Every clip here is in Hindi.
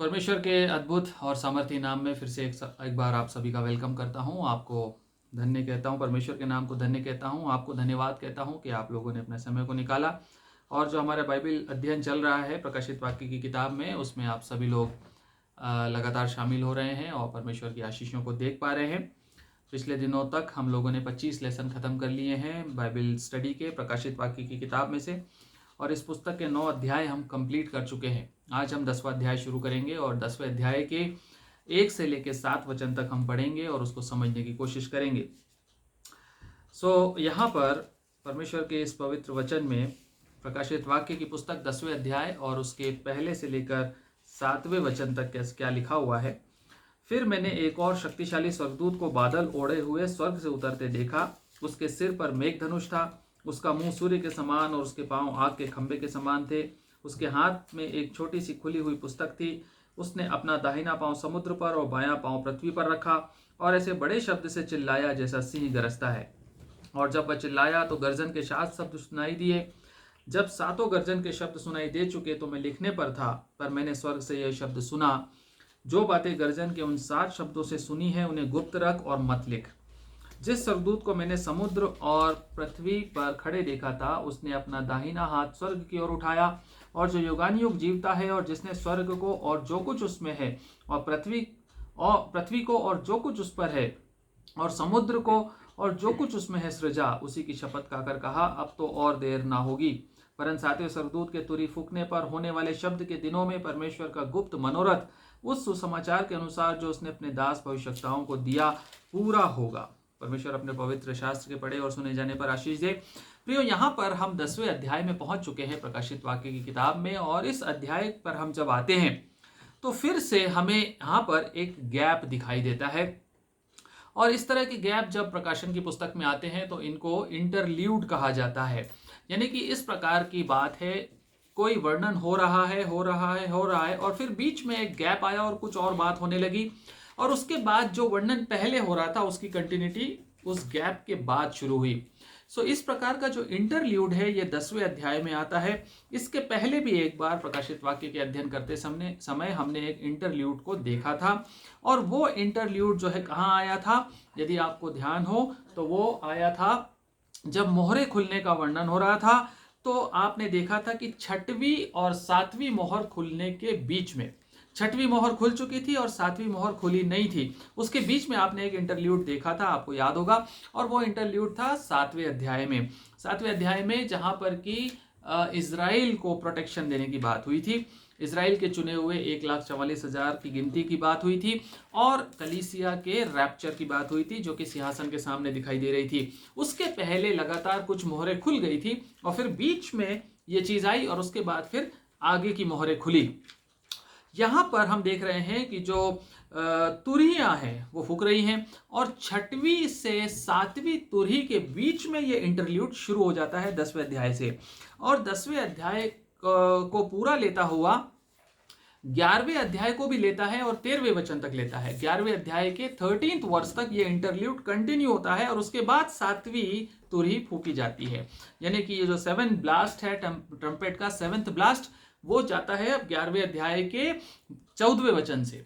परमेश्वर के अद्भुत और सामर्थी नाम में फिर से एक बार आप सभी का वेलकम करता हूं। आपको धन्य कहता हूं, परमेश्वर के नाम को धन्य कहता हूं, आपको धन्यवाद कहता हूं कि आप लोगों ने अपने समय को निकाला और जो हमारा बाइबल अध्ययन चल रहा है प्रकाशित वाक्य की किताब में, उसमें आप सभी लोग लगातार शामिल हो रहे हैं और परमेश्वर की आशीषों को देख पा रहे हैं। पिछले दिनों तक हम लोगों ने 25 लेसन ख़त्म कर लिए हैं बाइबल स्टडी के प्रकाशित वाक्य की किताब में से, और इस पुस्तक के 9 अध्याय हम कंप्लीट कर चुके हैं। आज हम 10वां अध्याय शुरू करेंगे और 10वें अध्याय के 1 से लेकर 7 वचन तक हम पढ़ेंगे और उसको समझने की कोशिश करेंगे। यहाँ पर परमेश्वर के इस पवित्र वचन में प्रकाशित वाक्य की पुस्तक 10वें अध्याय और उसके पहले से लेकर 7वें वचन तक क्या लिखा हुआ है। फिर मैंने एक और शक्तिशाली स्वर्गदूत को बादल ओढ़े हुए स्वर्ग से उतरते देखा। उसके सिर पर मेघधनुष था, उसका मुंह सूर्य के समान और उसके पांव आग के खंभे के समान थे। उसके हाथ में एक छोटी सी खुली हुई पुस्तक थी। उसने अपना दाहिना पांव समुद्र पर और बायां पांव पृथ्वी पर रखा और ऐसे बड़े शब्द से चिल्लाया जैसा सिंह गरजता है। और जब वह चिल्लाया तो गर्जन के 7 शब्द सुनाई दिए। जब 7 गर्जन के शब्द सुनाई दे चुके तो मैं लिखने पर था, पर मैंने स्वर्ग से यह शब्द सुना, जो बातें गर्जन के उन 7 शब्दों से सुनी है उन्हें गुप्त रख और मत लिख। जिस स्वर्गदूत को मैंने समुद्र और पृथ्वी पर खड़े देखा था, उसने अपना दाहिना हाथ स्वर्ग की ओर उठाया, और जो युगानुयुग जीवता है और जिसने स्वर्ग को और जो कुछ उसमें है और पृथ्वी को और जो कुछ उस पर है और समुद्र को और जो कुछ उसमें है सृजा, उसी की शपथ खाकर कहा, अब तो और देर ना होगी, परंतु 7वें स्वर्गदूत के तुरी फूंकने पर होने वाले शब्द के दिनों में परमेश्वर का गुप्त मनोरथ उस सुसमाचार के अनुसार जो उसने अपने दास भविष्यवक्ताओं को दिया पूरा होगा। परमेश्वर अपने पवित्र शास्त्र के पढ़े और सुने जाने पर आशीष दे। प्रियो, यहाँ पर हम 10वें अध्याय में पहुंच चुके हैं प्रकाशित वाक्य की किताब में, और इस अध्याय पर हम जब आते हैं तो फिर से हमें यहाँ पर एक गैप दिखाई देता है। और इस तरह के गैप जब प्रकाशन की पुस्तक में आते हैं तो इनको इंटरल्यूड कहा जाता है। यानी कि इस प्रकार की बात है, कोई वर्णन हो रहा है और फिर बीच में एक गैप आया और कुछ और बात होने लगी, और उसके बाद जो वर्णन पहले हो रहा था उसकी कंटिन्यूटी उस गैप के बाद शुरू हुई। इस प्रकार का जो इंटरल्यूड है ये 10वें अध्याय में आता है। इसके पहले भी एक बार प्रकाशित वाक्य के अध्ययन करते समय हमने एक इंटरल्यूड को देखा था, और वो इंटरल्यूड जो है कहाँ आया था, यदि आपको ध्यान हो तो वो आया था जब मोहरे खुलने का वर्णन हो रहा था। तो आपने देखा था कि 6वीं और 7वीं मोहर खुलने के बीच में 6वीं मोहर खुल चुकी थी और 7वीं मोहर खुली नहीं थी, उसके बीच में आपने एक इंटरल्यूड देखा था, आपको याद होगा, और वो इंटरल्यूड था 7वें अध्याय में। 7वें अध्याय में जहां पर कि इजराइल को प्रोटेक्शन देने की बात हुई थी, इजराइल के चुने हुए 1,44,000 की गिनती की बात हुई थी, और कलीसिया के रैप्चर की बात हुई थी जो कि सिंहासन के सामने दिखाई दे रही थी। उसके पहले लगातार कुछ मोहरें खुल गई थी और फिर बीच में ये चीज आई और उसके बाद फिर आगे की मोहरें खुली। यहाँ पर हम देख रहे हैं कि जो तुरहियां हैं वो फूक रही हैं, और 6वीं से 7वीं तुरही के बीच में ये इंटरल्यूड शुरू हो जाता है 10वें अध्याय से, और 10वें अध्याय को पूरा लेता हुआ 11वें अध्याय को भी लेता है और 13वें वचन तक लेता है। 11वें अध्याय के 13th वर्ष तक ये इंटरल्यूड कंटिन्यू होता है, और उसके बाद 7वीं तुरही फूकी जाती है। यानी कि ये जो 7 ब्लास्ट है ट्रम्पेट का 7th ब्लास्ट, वो जाता है अब 11वें अध्याय के 14वें वचन से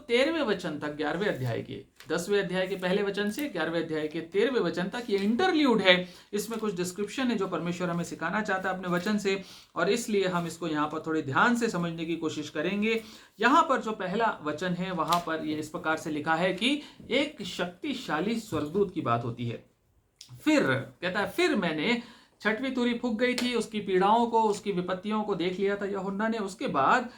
13वें वचन तक 11वें अध्याय के 10वें अध्याय के पहले वचन से 11वें अध्याय के 13वें वचन तक ये इंटरल्यूड है। इसमें कुछ डिस्क्रिप्शन है जो परमेश्वर हमें सिखाना चाहता है अपने वचन से, और इसलिए हम इसको यहाँ पर थोड़े ध्यान से समझने की कोशिश करेंगे। यहाँ पर जो पहला वचन है वहां पर ये इस प्रकार से लिखा है कि एक शक्तिशाली स्वर्गदूत की बात होती है। फिर कहता है, फिर मैंने 6वीं तुरही फूक गई थी, उसकी पीड़ाओं को, उसकी विपत्तियों को देख लिया था यूहन्ना ने। उसके बाद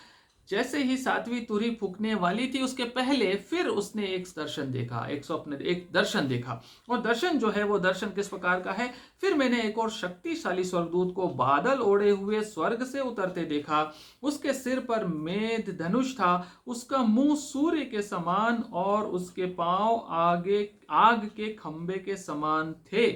जैसे ही 7वीं तुरही फूकने वाली थी उसके पहले फिर उसने एक दर्शन देखा, एक दर्शन देखा, और दर्शन जो है वो दर्शन किस प्रकार का है। फिर मैंने एक और शक्तिशाली स्वर्गदूत को बादल ओढ़े हुए स्वर्ग से उतरते देखा। उसके सिर पर मेघ धनुष था, उसका मुंह सूर्य के समान और उसके पांव आग के खंभे के समान थे।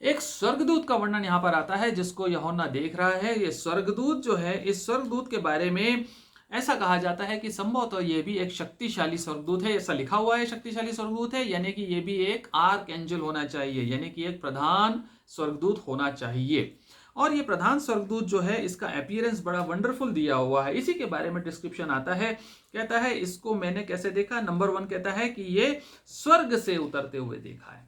एक स्वर्गदूत का वर्णन यहां पर आता है जिसको यूहन्ना देख रहा है। ये स्वर्गदूत जो है, इस स्वर्गदूत के बारे में ऐसा कहा जाता है कि संभवतः ये भी एक शक्तिशाली स्वर्गदूत है। ऐसा लिखा हुआ है शक्तिशाली स्वर्गदूत है, यानी कि ये भी एक आर्क एंजल होना चाहिए, यानी कि एक प्रधान स्वर्गदूत होना चाहिए। और ये प्रधान स्वर्गदूत जो है इसका अपीयरेंस बड़ा वंडरफुल दिया हुआ है। इसी के बारे में डिस्क्रिप्शन आता है, कहता है इसको मैंने कैसे देखा। नंबर 1 कहता है कि ये स्वर्ग से उतरते हुए देखा है,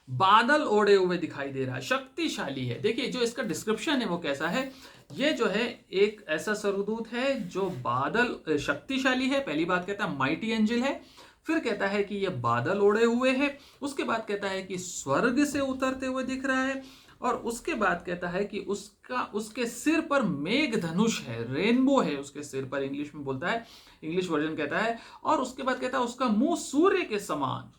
बादल ओढ़े हुए दिखाई दे रहा है, शक्तिशाली है। देखिए जो इसका डिस्क्रिप्शन है वो कैसा है, ये जो है एक ऐसा स्वर्गदूत है जो बादल शक्तिशाली है, पहली बात कहता है माइटी एंजल है, फिर कहता है कि ये बादल ओढ़े हुए है, उसके बाद कहता है कि स्वर्ग से उतरते हुए दिख रहा है, और उसके बाद कहता है कि उसके सिर पर मेघ धनुष है, रेनबो है उसके सिर पर, इंग्लिश में बोलता है, इंग्लिश वर्जन कहता है। और उसके बाद कहता है उसका मुंह सूर्य के समान,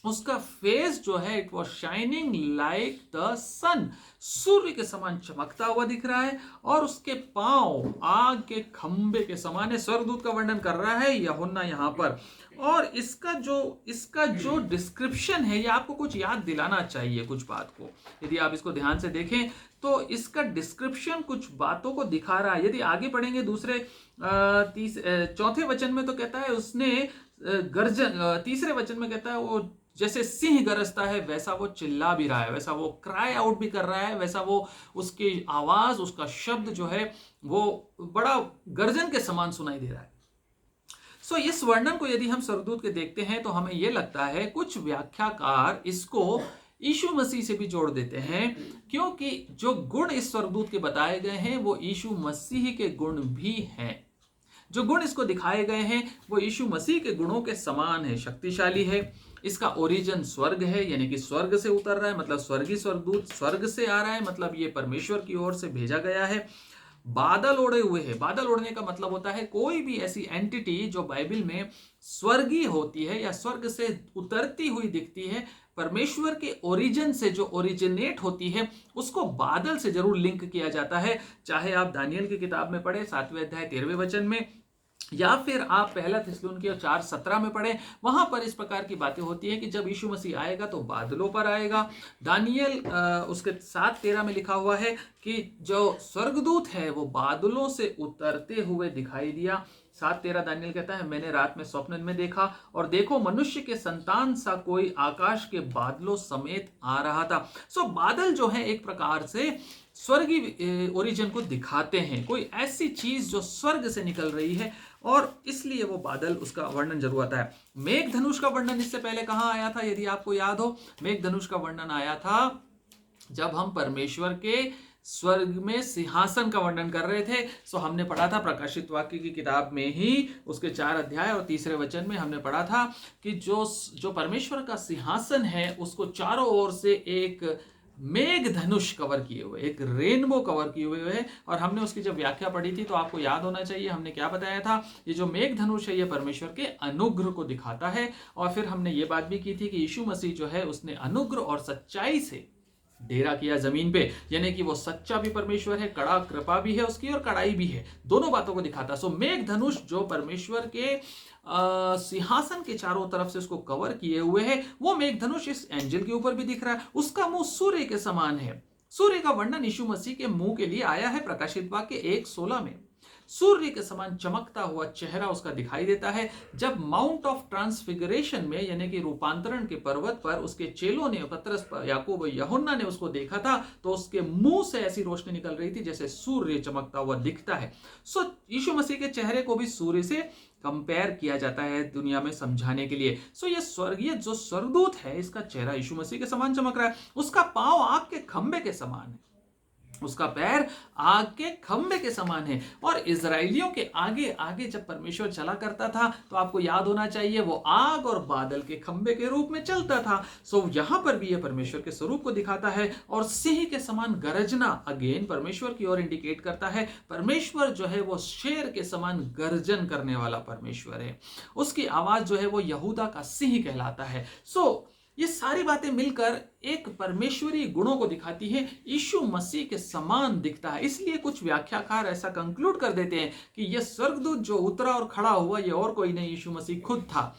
उसका फेस जो है it was shining like the sun, सूर्य के समान चमकता हुआ दिख रहा है, और उसके पांव आग के खंबे के समान है। स्वर्गदूत का वर्णन कर रहा है यूहन्ना यहां पर। और इसका जो डिस्क्रिप्शन है ये आपको कुछ याद दिलाना चाहिए कुछ बात को, यदि आप इसको ध्यान से देखें तो इसका डिस्क्रिप्शन कुछ बातों को दिखा रहा है। यदि आगे पढ़ेंगे दूसरे चौथे वचन में तो कहता है उसने गर्जन, तीसरे वचन में कहता है वो जैसे सिंह गरजता है वैसा वो चिल्ला भी रहा है, वैसा वो क्राई आउट भी कर रहा है, वैसा वो उसकी आवाज, उसका शब्द जो है वो बड़ा गर्जन के समान सुनाई दे रहा है। सो इस वर्णन को यदि हम स्वर्गदूत के देखते हैं तो हमें यह लगता है, कुछ व्याख्याकार इसको यीशु मसीह से भी जोड़ देते हैं, क्योंकि जो गुण इस स्वर्गदूत के बताए गए हैं वो यीशु मसीह के गुण भी हैं। जो गुण इसको दिखाए गए हैं वो यीशु मसीह के गुणों के समान है, शक्तिशाली है। इसका ओरिजिन स्वर्ग है, यानी कि स्वर्ग से उतर रहा है, मतलब स्वर्गीय स्वर्गदूत स्वर्ग से आ रहा है, मतलब ये परमेश्वर की ओर से भेजा गया है। बादल ओढ़े हुए है, बादल ओढ़ने का मतलब होता है कोई भी ऐसी एंटिटी जो बाइबल में स्वर्गीय होती है या स्वर्ग से उतरती हुई दिखती है, परमेश्वर के ओरिजिन से जो ओरिजिनेट होती है, उसको बादल से जरूर लिंक किया जाता है। चाहे आप दानियल की किताब में पढ़े 7वें अध्याय 13वें वचन में, या फिर आप पहला थिस्सलुनीकियों 4:17 में पढ़े, वहां पर इस प्रकार की बातें होती हैं कि जब यीशु मसीह आएगा तो बादलों पर आएगा। दानियल उसके 7:13 में लिखा हुआ है कि जो स्वर्गदूत है वो बादलों से उतरते हुए दिखाई दिया। 7:13 दानियल कहता है मैंने रात में स्वप्न में देखा, और देखो मनुष्य के संतान सा कोई आकाश के बादलों समेत आ रहा था। सो बादल जो है एक प्रकार से स्वर्गीय ओरिजिन को दिखाते हैं, कोई ऐसी चीज जो स्वर्ग से निकल रही है, और इसलिए वो बादल उसका वर्णन जरूर आता है। मेघ धनुष का वर्णन इससे पहले कहां आया था, यदि आपको याद हो, मेघ धनुष का वर्णन आया था जब हम परमेश्वर के स्वर्ग में सिंहासन का वर्णन कर रहे थे। सो हमने पढ़ा था प्रकाशित वाक्य की किताब में ही उसके 4 अध्याय और 3 वचन में हमने पढ़ा था कि जो परमेश्वर का सिंहासन है उसको चारों ओर से एक मेघ धनुष कवर किए हुए, एक रेनबो कवर किए हुए है। और हमने उसकी जब व्याख्या पढ़ी थी तो आपको याद होना चाहिए हमने क्या बताया था, ये जो मेघ धनुष है ये परमेश्वर के अनुग्रह को दिखाता है। और फिर हमने ये बात भी की थी कि यीशु मसीह जो है उसने अनुग्रह और सच्चाई से डेरा किया जमीन पे, यानी कि वो सच्चा भी परमेश्वर है, कड़ा कृपा भी है उसकी और कड़ाई भी है, दोनों बातों को दिखाता। सो मेघ धनुष जो परमेश्वर के सिंहासन के चारों तरफ से उसको कवर किए हुए है, वो मेघ धनुष इस एंजल के ऊपर भी दिख रहा है। उसका मुंह सूर्य के समान है। सूर्य का वर्णन यीशु मसीह के मुंह के लिए आया है प्रकाशित वाक्य 1:16 में। सूर्य के समान चमकता हुआ चेहरा उसका दिखाई देता है। जब माउंट ऑफ ट्रांसफिगरेशन में यानी कि रूपांतरण के पर्वत पर उसके चेलों ने, पतरस, याकूब, यूहन्ना ने उसको देखा था, तो उसके मुंह से ऐसी रोशनी निकल रही थी जैसे सूर्य चमकता हुआ दिखता है। सो यीशु मसीह के चेहरे को भी सूर्य से कंपेयर किया जाता है दुनिया में समझाने के लिए। सो ये स्वर्गीय जो स्वर्गदूत है इसका चेहरा यीशु मसीह के समान चमक रहा है। उसका पांव आग के खंबे के समान है, उसका पैर आग के खंबे के समान है। और इजराइलियों के आगे आगे जब परमेश्वर चला करता था तो आपको याद होना चाहिए वो आग और बादल के खंबे के रूप में चलता था। सो यहां पर भी यह परमेश्वर के स्वरूप को दिखाता है। और सिंह के समान गरजना अगेन परमेश्वर की ओर इंडिकेट करता है। परमेश्वर जो है वो शेर के समान गर्जन करने वाला परमेश्वर है, उसकी आवाज जो है वो यहूदा का सिंह कहलाता है। सो ये सारी बातें मिलकर एक परमेश्वरी गुणों को दिखाती है, यीशु मसीह के समान दिखता है। इसलिए कुछ व्याख्याकार ऐसा कंक्लूड कर देते हैं कि यह स्वर्गदूत जो उतरा और खड़ा हुआ ये और कोई नहीं, यीशु मसीह खुद था।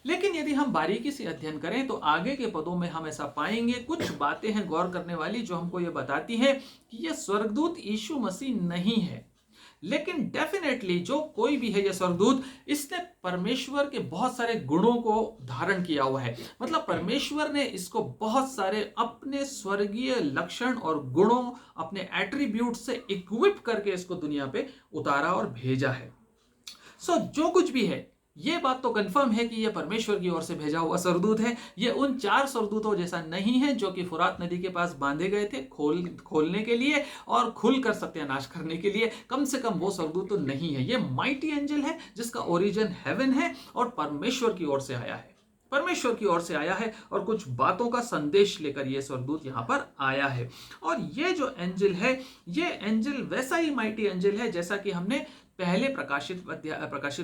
लेकिन यदि हम बारीकी से अध्ययन करें तो आगे के पदों में हम ऐसा पाएंगे, कुछ बातें हैं गौर करने वाली जो हमको ये बताती है कि यह स्वर्गदूत यीशु मसीह नहीं है। लेकिन डेफिनेटली जो कोई भी है ये स्वर्गदूत, इसने परमेश्वर के बहुत सारे गुणों को धारण किया हुआ है। मतलब परमेश्वर ने इसको बहुत सारे अपने स्वर्गीय लक्षण और गुणों, अपने एट्रीब्यूट से इक्विप करके इसको दुनिया पे उतारा और भेजा है। जो कुछ भी है, ये बात तो कंफर्म है कि ये परमेश्वर की ओर से भेजा हुआ स्वर्गदूत है। ये उन 4 स्वर्गदूतों जैसा नहीं है जो कि फुरात नदी के पास बांधे गए थे खोलने के लिए और खुलकर सत्यानाश करने के लिए। कम से कम वो स्वर्गदूत तो नहीं है। ये माइटी एंजल है जिसका ओरिजिन हेवन है और परमेश्वर की ओर से आया है। परमेश्वर की ओर से आया है और कुछ बातों का संदेश लेकर यह स्वर्गदूत यहां पर आया है। और ये जो एंजल है, ये एंजल वैसा ही माइटी एंजल है जैसा कि हमने पहले प्रकाशित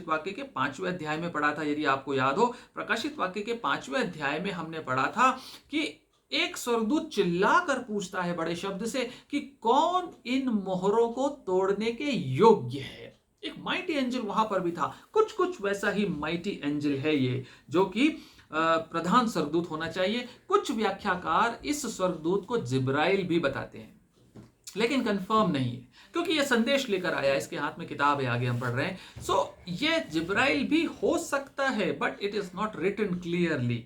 वाक्य के 5वें अध्याय में पढ़ा था। यदि आपको याद हो, प्रकाशित वाक्य के 5वें अध्याय में हमने पढ़ा था कि एक स्वर्गदूत चिल्लाकर पूछता है बड़े शब्द से कि कौन इन मोहरों को तोड़ने के योग्य है। एक माइटी एंजल वहां पर भी था। कुछ वैसा ही माइटी एंजल है ये, जो कि प्रधान स्वर्गदूत होना चाहिए। कुछ व्याख्याकार इस स्वर्गदूत को जिब्राइल भी बताते हैं, लेकिन कंफर्म नहीं है क्योंकि ये संदेश लेकर आया। इसके हाथ में किताब है, आगे हम पढ़ रहे हैं। ये जिब्राइल भी हो सकता है, but it is not written clearly.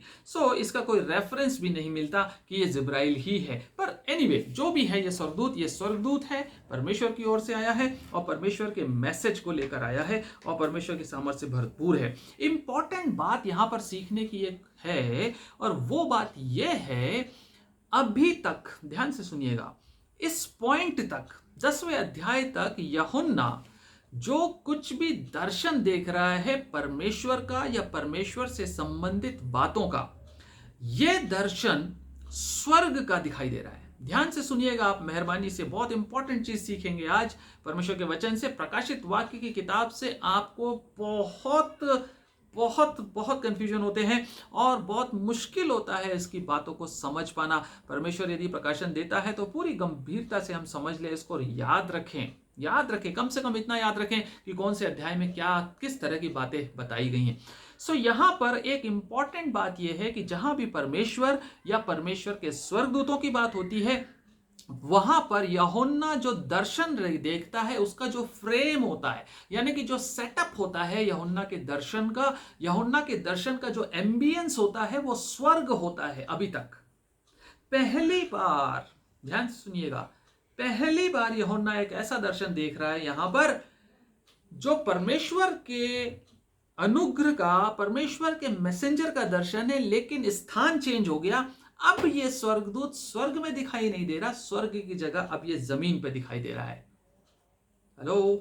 इसका कोई रेफरेंस भी नहीं मिलता कि ये जिब्राइल ही है। पर एनीवे, जो भी है ये स्वर्गदूत है, परमेश्वर की ओर से आया है और परमेश्वर के मैसेज को लेकर आया है और परमेश्वर की सामर्थ्य से भरपूर है। इंपॉर्टेंट बात यहां पर सीखने की एक है, और वो बात यह है, अभी तक ध्यान से सुनिएगा, इस पॉइंट तक 10वें अध्याय तक यूहन्ना जो कुछ भी दर्शन देख रहा है परमेश्वर का या परमेश्वर से संबंधित बातों का, यह दर्शन स्वर्ग का दिखाई दे रहा है। ध्यान से सुनिएगा आप, मेहरबानी से। बहुत इंपॉर्टेंट चीज सीखेंगे आज परमेश्वर के वचन से। प्रकाशित वाक्य की किताब से आपको बहुत कंफ्यूजन होते हैं और बहुत मुश्किल होता है इसकी बातों को समझ पाना। परमेश्वर यदि प्रकाशन देता है तो पूरी गंभीरता से हम समझ लें इसको, याद रखें, कम से कम इतना याद रखें कि कौन से अध्याय में क्या किस तरह की बातें बताई गई हैं। यहां पर एक इंपॉर्टेंट बात यह है कि जहां भी परमेश्वर या परमेश्वर के स्वर्गदूतों की बात होती है, वहां पर यूहन्ना जो दर्शन देखता है उसका जो फ्रेम होता है, यानी कि जो सेटअप होता है यूहन्ना के दर्शन का जो एम्बियंस होता है, वो स्वर्ग होता है। अभी तक पहली बार, ध्यान से सुनिएगा, पहली बार यूहन्ना एक ऐसा दर्शन देख रहा है यहां पर जो परमेश्वर के अनुग्रह का, परमेश्वर के मैसेंजर का दर्शन है, लेकिन स्थान चेंज हो गया। अब ये स्वर्गदूत स्वर्ग में दिखाई नहीं दे रहा, स्वर्ग की जगह अब ये जमीन पे दिखाई दे रहा है। Hello,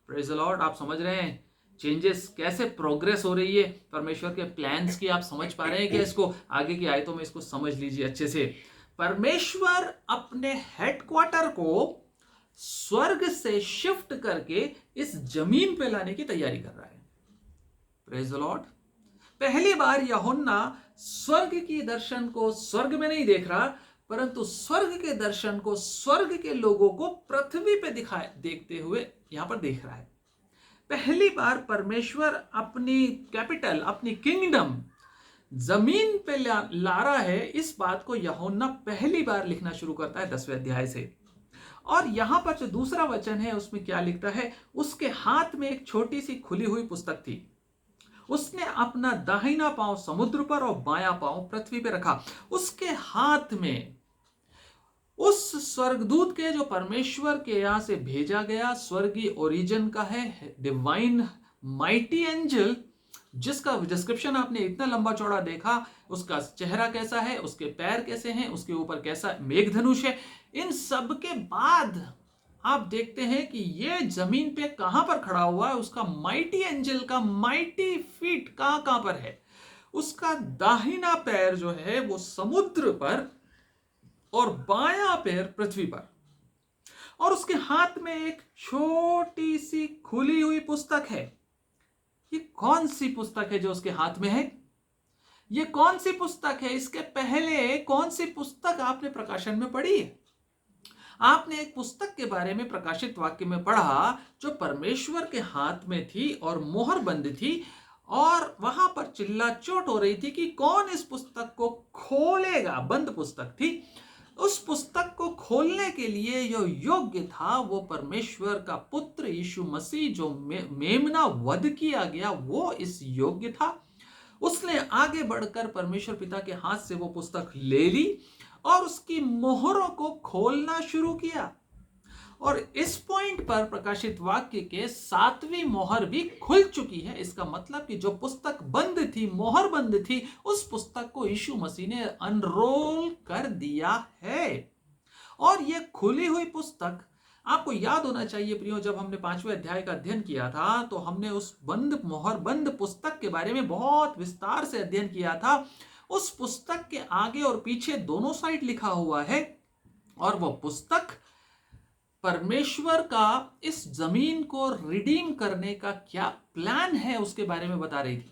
praise the Lord. आप समझ रहे हैं चेंजेस कैसे प्रोग्रेस हो रही है परमेश्वर के प्लान्स की? आप समझ पा रहे हैं क्या इसको? आगे की आयतों में इसको समझ लीजिए अच्छे से। परमेश्वर अपने हेडक्वार्टर को स्वर्ग से शिफ्ट करके इस जमीन पे लाने की तैयारी कर रहा है। Praise the Lord. पहली बार यूहन्ना स्वर्ग की दर्शन को स्वर्ग में नहीं देख रहा, परंतु स्वर्ग के दर्शन को, स्वर्ग के लोगों को पृथ्वी पे देखते हुए यहां पर देख रहा है। पहली बार परमेश्वर अपनी कैपिटल, अपनी किंगडम जमीन पे ला रहा है। इस बात को यूहन्ना पहली बार लिखना शुरू करता है 10वें अध्याय से। और यहां पर जो दूसरा वचन है उसमें क्या लिखता है? उसके हाथ में एक छोटी सी खुली हुई पुस्तक थी। उसने अपना दाहिना पांव समुद्र पर और बायां पांव पृथ्वी पर रखा। उसके हाथ में उस स्वर्गदूत के, जो परमेश्वर के यहां से भेजा गया, स्वर्गीय ओरिजिन का है, डिवाइन माइटी एंजल, जिसका डिस्क्रिप्शन आपने इतना लंबा चौड़ा देखा। उसका चेहरा कैसा है, उसके पैर कैसे हैं, उसके ऊपर कैसा मेघधनुष है। इन सब के बाद आप देखते हैं कि ये जमीन पे कहां पर खड़ा हुआ है। उसका माइटी एंजल का माइटी फीट कहां पर है? उसका दाहिना पैर जो है वो समुद्र पर और बायां पैर पृथ्वी पर, और उसके हाथ में एक छोटी सी खुली हुई पुस्तक है। ये कौन सी पुस्तक है जो उसके हाथ में है? ये कौन सी पुस्तक है? इसके पहले कौन सी पुस्तक आपने प्रकाशन में पढ़ी है? आपने एक पुस्तक के बारे में प्रकाशित वाक्य में पढ़ा जो परमेश्वर के हाथ में थी और मोहर बंद थी, और वहां पर चिल्ला चोट हो रही थी कि कौन इस पुस्तक को खोलेगा। बंद पुस्तक थी। उस पुस्तक को खोलने के लिए जो योग्य था वो परमेश्वर का पुत्र यीशु मसीह, जो मेमना वध किया गया, वो इस योग्य था। उसने आगे बढ़कर परमेश्वर पिता के हाथ से वो पुस्तक ले ली और उसकी मोहरों को खोलना शुरू किया। और इस पॉइंट पर प्रकाशित वाक्य के 7वीं मोहर भी खुल चुकी है। इसका मतलब कि जो पुस्तक बंद थी, मोहर बंद थी, उस पुस्तक को यीशु मसीह ने अनरोल कर दिया है। और यह खुली हुई पुस्तक, आपको याद होना चाहिए प्रियो, जब हमने 5वें अध्याय का अध्ययन किया था तो हमने उस बंद मोहर बंद पुस्तक के बारे में बहुत विस्तार से अध्ययन किया था। उस पुस्तक के आगे और पीछे दोनों साइड लिखा हुआ है और वो पुस्तक परमेश्वर का इस जमीन को रिडीम करने का क्या प्लान है उसके बारे में बता रही थी।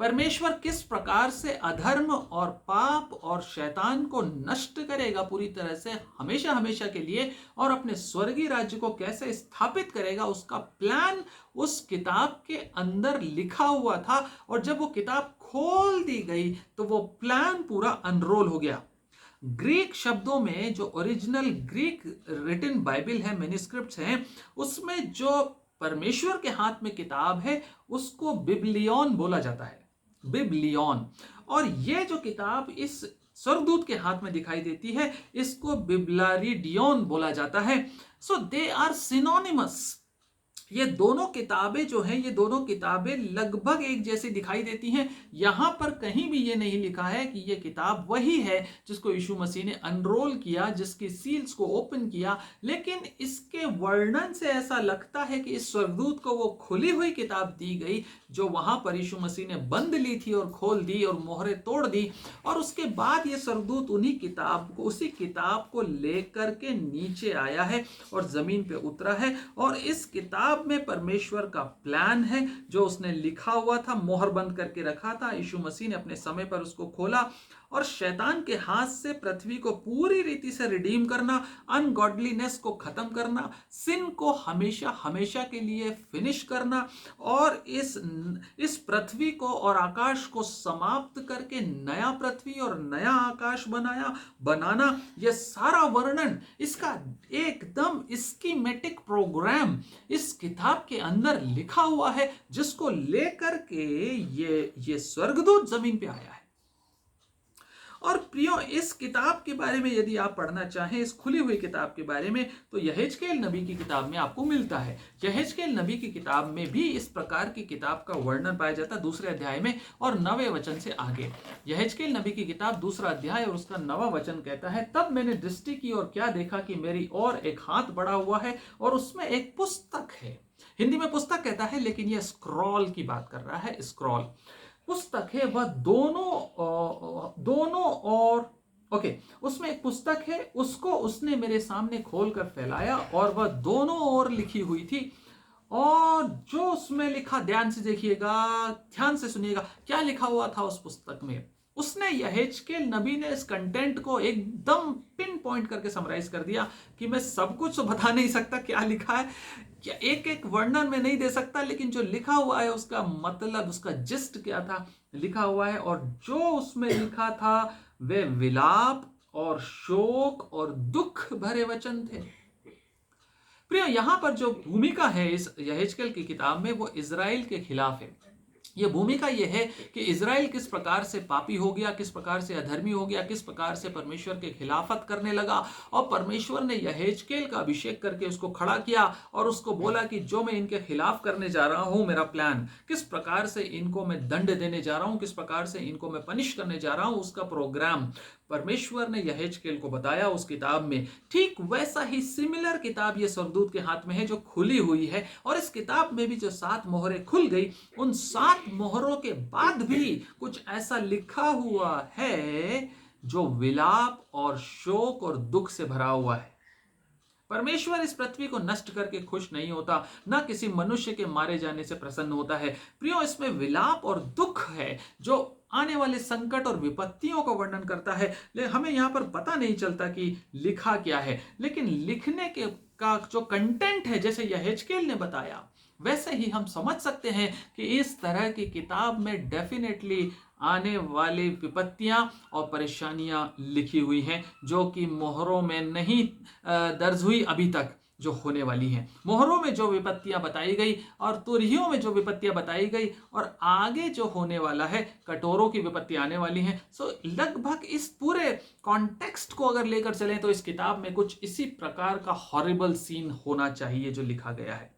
परमेश्वर किस प्रकार से अधर्म और पाप और शैतान को नष्ट करेगा पूरी तरह से, हमेशा हमेशा के लिए, और अपने स्वर्गीय राज्य को कैसे स्थापित करेगा, उसका प्लान उस किताब के अंदर लिखा हुआ था। और जब वो किताब खोल दी गई तो वो प्लान पूरा अनरोल हो गया। ग्रीक शब्दों में, जो ओरिजिनल ग्रीक रिटन बाइबल है, मैन्युस्क्रिप्ट्स हैं, उसमें जो परमेश्वर के हाथ में किताब है उसको बिब्लियन बोला जाता है, बिब्लियन। और ये जो किताब इस स्वर्गदूत के हाथ में दिखाई देती है, इसको बिब्लारिडियन बोला जाता है। सो दे आर सिनोनिमस। ये दोनों किताबें जो हैं, ये दोनों किताबें लगभग एक जैसी दिखाई देती हैं। यहां पर कहीं भी ये नहीं लिखा है कि ये किताब वही है जिसको यीशु मसीह ने अनरोल किया, जिसकी सील्स को ओपन किया, लेकिन इसके वर्णन से ऐसा लगता है कि इस स्वर्गदूत को वो खुली हुई किताब दी गई जो वहां पर यीशु मसीह ने बंद ली थी और खोल दी और मोहरें तोड़ दी। और उसके बाद ये स्वर्गदूत उसी किताब को लेकर के नीचे आया है और जमीन पे उतरा है। और इस किताब में परमेश्वर का प्लान है जो उसने लिखा हुआ था, मोहर बंद करके रखा था। यीशु मसीह ने अपने समय पर उसको खोला और शैतान के हाथ से पृथ्वी को पूरी रीति से रिडीम करना, अनगॉडलीनेस को खत्म करना, सिन को हमेशा हमेशा के लिए फिनिश करना और इस पृथ्वी को और आकाश को समाप्त करके नया पृथ्वी और नया आकाश बनाना। यह सारा वर्णन, इसका एकदम स्कीमेटिक प्रोग्राम इस किताब के अंदर लिखा हुआ है, जिसको लेकर के ये स्वर्गदूत जमीन पे आया है। और प्रियो, इस किताब के बारे में यदि आप पढ़ना चाहें, इस खुली हुई किताब के बारे में, तो यहेजकेल नबी की किताब में आपको मिलता है। यहेजकेल नबी की किताब में भी इस प्रकार की किताब का वर्णन पाया जाता है 2 अध्याय में और 9वें वचन से आगे। यहेजकेल नबी की किताब 2 अध्याय और उसका 9वां वचन कहता है, तब मैंने दृष्टि की और क्या देखा कि मेरी और एक हाथ बढ़ा हुआ है और उसमें एक पुस्तक है। हिंदी में पुस्तक कहता है, लेकिन यह स्क्रॉल की बात कर रहा है। स्क्रॉल पुस्तक है, वह दोनों और उसमें एक पुस्तक है, उसको उसने मेरे सामने खोलकर फैलाया और वह दोनों ओर लिखी हुई थी। और जो उसमें लिखा, ध्यान से देखिएगा, ध्यान से सुनिएगा क्या लिखा हुआ था उस पुस्तक में। उसने यहेजकेल नबी ने इस कंटेंट को एकदम पिन पॉइंट करके समराइज कर दिया कि मैं सब कुछ तो बता नहीं सकता क्या लिखा है, क्या एक एक वर्णन में नहीं दे सकता, लेकिन जो लिखा हुआ है उसका मतलब, उसका जिस्ट क्या था लिखा हुआ है। और जो उसमें लिखा था वे विलाप और शोक और दुख भरे वचन थे। प्रिय, यहां पर जो भूमिका है इस यहेजकेल की किताब में, वो इजराइल के खिलाफ है। यह भूमिका यह है कि इजराइल किस प्रकार से पापी हो गया, किस प्रकार से अधर्मी हो गया, किस प्रकार से परमेश्वर के खिलाफत करने लगा। और परमेश्वर ने यहेजकेल का अभिषेक करके उसको खड़ा किया और उसको बोला कि जो मैं इनके खिलाफ करने जा रहा हूं, मेरा प्लान, किस प्रकार से इनको मैं दंड देने जा रहा हूं, किस प्रकार से इनको मैं पनिश करने जा रहा हूं, उसका प्रोग्राम परमेश्वर ने यहेजकेल को बताया उस किताब में। ठीक वैसा ही सिमिलर किताब ये स्वर्गदूत के हाथ में है जो खुली हुई है। और इस किताब में भी जो 7 मोहरें खुल गई, उन 7 मोहरों के बाद भी कुछ ऐसा लिखा हुआ है जो विलाप और शोक और दुख से भरा हुआ है। परमेश्वर इस पृथ्वी को नष्ट करके खुश नहीं होता, ना किसी मनुष्य के मारे जाने से प्रसन्न होता है। प्रियो, इसमें विलाप और दुख है जो आने वाले संकट और विपत्तियों को वर्णन करता है। लेकिन हमें यहां पर पता नहीं चलता कि लिखा क्या है, लेकिन लिखने का जो कंटेंट है, जैसे यहेजकेल ने बताया, वैसे ही हम समझ सकते हैं कि इस तरह की किताब में डेफिनेटली आने वाली विपत्तियां और परेशानियां लिखी हुई हैं, जो कि मोहरों में नहीं दर्ज हुई अभी तक, जो होने वाली हैं। मोहरों में जो विपत्तियां बताई गई और तुरहियों में जो विपत्तियां बताई गई और आगे जो होने वाला है, कटोरों की विपत्तियां आने वाली हैं। सो लगभग इस पूरे कॉन्टेक्स्ट को अगर लेकर चलें तो इस किताब में कुछ इसी प्रकार का हॉरिबल सीन होना चाहिए जो लिखा गया है।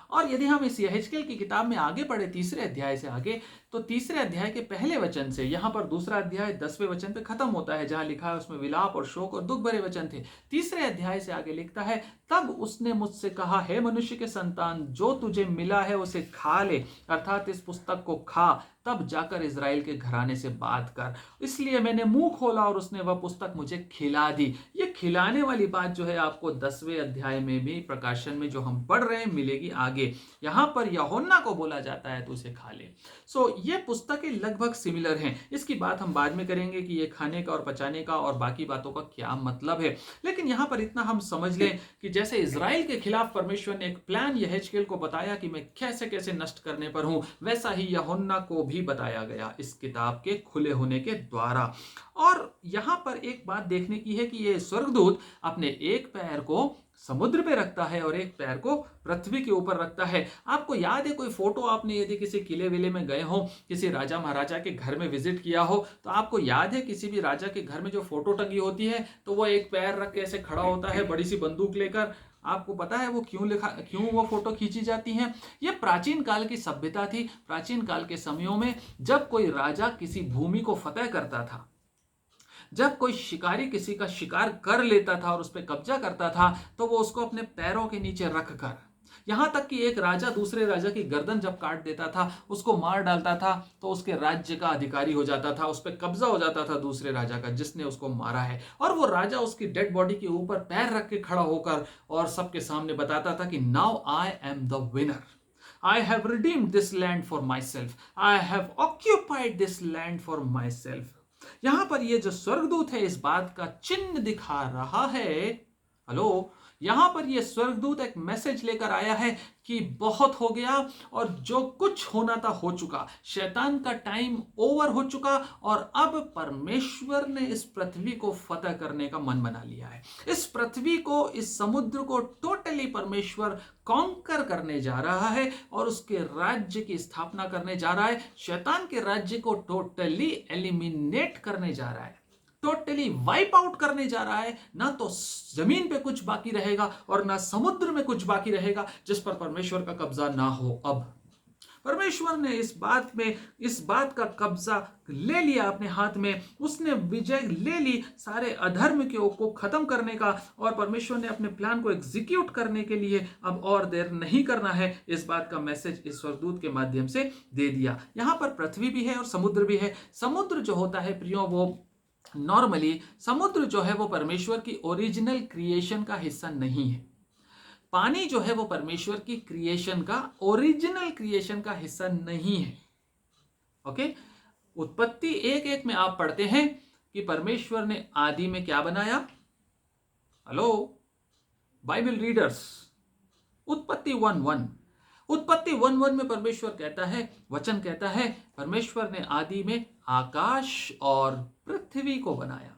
और यदि हम इस यहेजकेल की किताब में आगे पढ़े, तीसरे अध्याय से आगे, तो तीसरे अध्याय के पहले वचन से, यहां पर दूसरा अध्याय 10वें वचन पे खत्म होता है, जहां लिखा है उसमें विलाप और शोक और दुख भरे वचन थे। तीसरे अध्याय से आगे लिखता है, तब उसने मुझसे कहा, हे मनुष्य के संतान, जो तुझे मिला है उसे खा ले, अर्थात इस पुस्तक को खा, तब जाकर इजराइल के घराने से बात कर। इसलिए मैंने मुंह खोला और उसने वह पुस्तक मुझे खिला दी। ये खिलाने वाली बात जो है आपको 10वें अध्याय में भी, प्रकाशन में जो हम पढ़ रहे हैं, मिलेगी आगे। यहां पर यूहन्ना को बोला जाता है तो उसे खा ले। सो ये पुस्तकें लगभग सिमिलर हैं। इसकी बात हम बाद में करेंगे कि ये खाने का और पचाने का और बाकी बातों का क्या मतलब है। लेकिन यहां पर इतना हम समझ लें कि जैसे इजराइल के खिलाफ परमेश्वर ने एक प्लान यहेजकेल को बताया कि मैं कैसे कैसे नष्ट करने पर हूं, वैसा ही यूहन्ना को भी बताया गया इस किताब के खुले होने के द्वारा। और यहां पर एक बात देखने की है कि ये स्वर्गदूत अपने एक पैर को समुद्र पे रखता है और एक पैर को पृथ्वी के ऊपर रखता है। आपको याद है कोई फोटो, आपने यदि किसी किले विले में गए हो, किसी राजा महाराजा के घर में विजिट किया हो, तो आपको याद है किसी भी राजा के घर में जो फोटो टंगी होती है, तो वो एक पैर रख के ऐसे खड़ा होता है बड़ी सी बंदूक लेकर। आपको पता है वो क्यों वो फोटो खींची जाती है? ये प्राचीन काल की सभ्यता थी। प्राचीन काल के समयों में जब कोई राजा किसी भूमि को फतेह करता था, जब कोई शिकारी किसी का शिकार कर लेता था और उस पर कब्जा करता था, तो वो उसको अपने पैरों के नीचे रख कर, यहां तक कि एक राजा दूसरे राजा की गर्दन जब काट देता था, उसको मार डालता था, तो उसके राज्य का अधिकारी हो जाता था, उस पर कब्जा हो जाता था दूसरे राजा का जिसने उसको मारा है। और वो राजा उसकी डेड बॉडी के ऊपर पैर रख के खड़ा होकर और सबके सामने बताता था कि now I am the winner, I have redeemed this land for myself. I have occupied this land for myself. यहां पर ये जो स्वर्गदूत है इस बात का चिन्ह दिखा रहा है। हेलो, यहां पर ये स्वर्गदूत एक मैसेज लेकर आया है कि बहुत हो गया और जो कुछ होना था हो चुका, शैतान का टाइम ओवर हो चुका और अब परमेश्वर ने इस पृथ्वी को फतह करने का मन बना लिया है। इस पृथ्वी को, इस समुद्र को टोटली परमेश्वर कॉन्कर करने जा रहा है और उसके राज्य की स्थापना करने जा रहा है। शैतान के राज्य को टोटली एलिमिनेट करने जा रहा है, टोटली वाइप आउट करने जा रहा है। ना तो जमीन पे कुछ बाकी रहेगा और ना समुद्र में कुछ बाकी रहेगा जिस पर परमेश्वर का कब्जा ना हो। अब परमेश्वर ने इस बात का कब्जा ले लिया अपने हाथ में। उसने विजय ले ली सारे अधर्म को खत्म करने का, और परमेश्वर ने अपने प्लान को एग्जीक्यूट करने के लिए अब और देर नहीं करना है। इस बात का मैसेज इस स्वर्गदूत के माध्यम से दे दिया। यहां पर पृथ्वी भी है और समुद्र भी है। समुद्र जो होता है प्रियो, वो नॉर्मली समुद्र जो है वो परमेश्वर की ओरिजिनल क्रिएशन का हिस्सा नहीं है। पानी जो है वो परमेश्वर की क्रिएशन का, ओरिजिनल क्रिएशन का हिस्सा नहीं है। ओके, उत्पत्ति 1:1 में आप पढ़ते हैं कि परमेश्वर ने आदि में क्या बनाया। हेलो बाइबल रीडर्स, उत्पत्ति 1:1 में परमेश्वर कहता है, वचन कहता है, परमेश्वर ने आदि में आकाश और पृथ्वी को बनाया।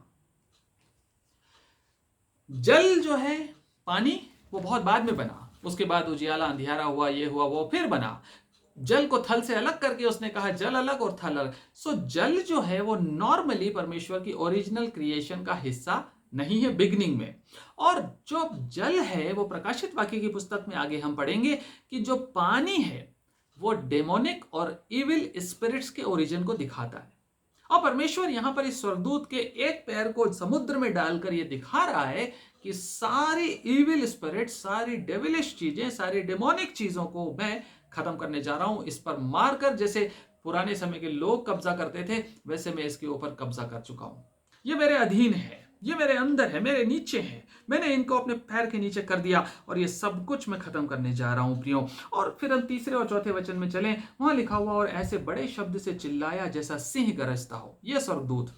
जल जो है, पानी, वो बहुत बाद में बना। उसके बाद उजियाला, अंधियारा हुआ, ये हुआ, वो फिर बना। जल को थल से अलग करके उसने कहा जल अलग और थल अलग। सो जल जो है वो नॉर्मली परमेश्वर की ओरिजिनल क्रिएशन का हिस्सा नहीं है बिगिनिंग में। और जो जल है वो प्रकाशित वाक्य की पुस्तक में आगे हम पढ़ेंगे कि जो पानी है वो डेमोनिक और इविल स्पिरिट्स के ओरिजिन को दिखाता है। और परमेश्वर यहां पर इस स्वर्गदूत के एक पैर को समुद्र में डालकर ये दिखा रहा है कि सारी इविल स्पिरिट, सारी डेविलिश चीजें, सारी डेमोनिक चीजों को मैं खत्म करने जा रहा हूं। इस पर मारकर, जैसे पुराने समय के लोग कब्जा करते थे, वैसे मैं इसके ऊपर कब्जा कर चुका हूं। ये मेरे अधीन है, ये मेरे अंदर है, मेरे नीचे है। मैंने इनको अपने पैर के नीचे कर दिया और ये सब कुछ मैं खत्म करने जा रहा हूं प्रियो। और फिर हम तीसरे और चौथे वचन में चलें, वहां लिखा हुआ, और ऐसे बड़े शब्द से चिल्लाया जैसा सिंह गरजता हो। यह स्वर्गदूत,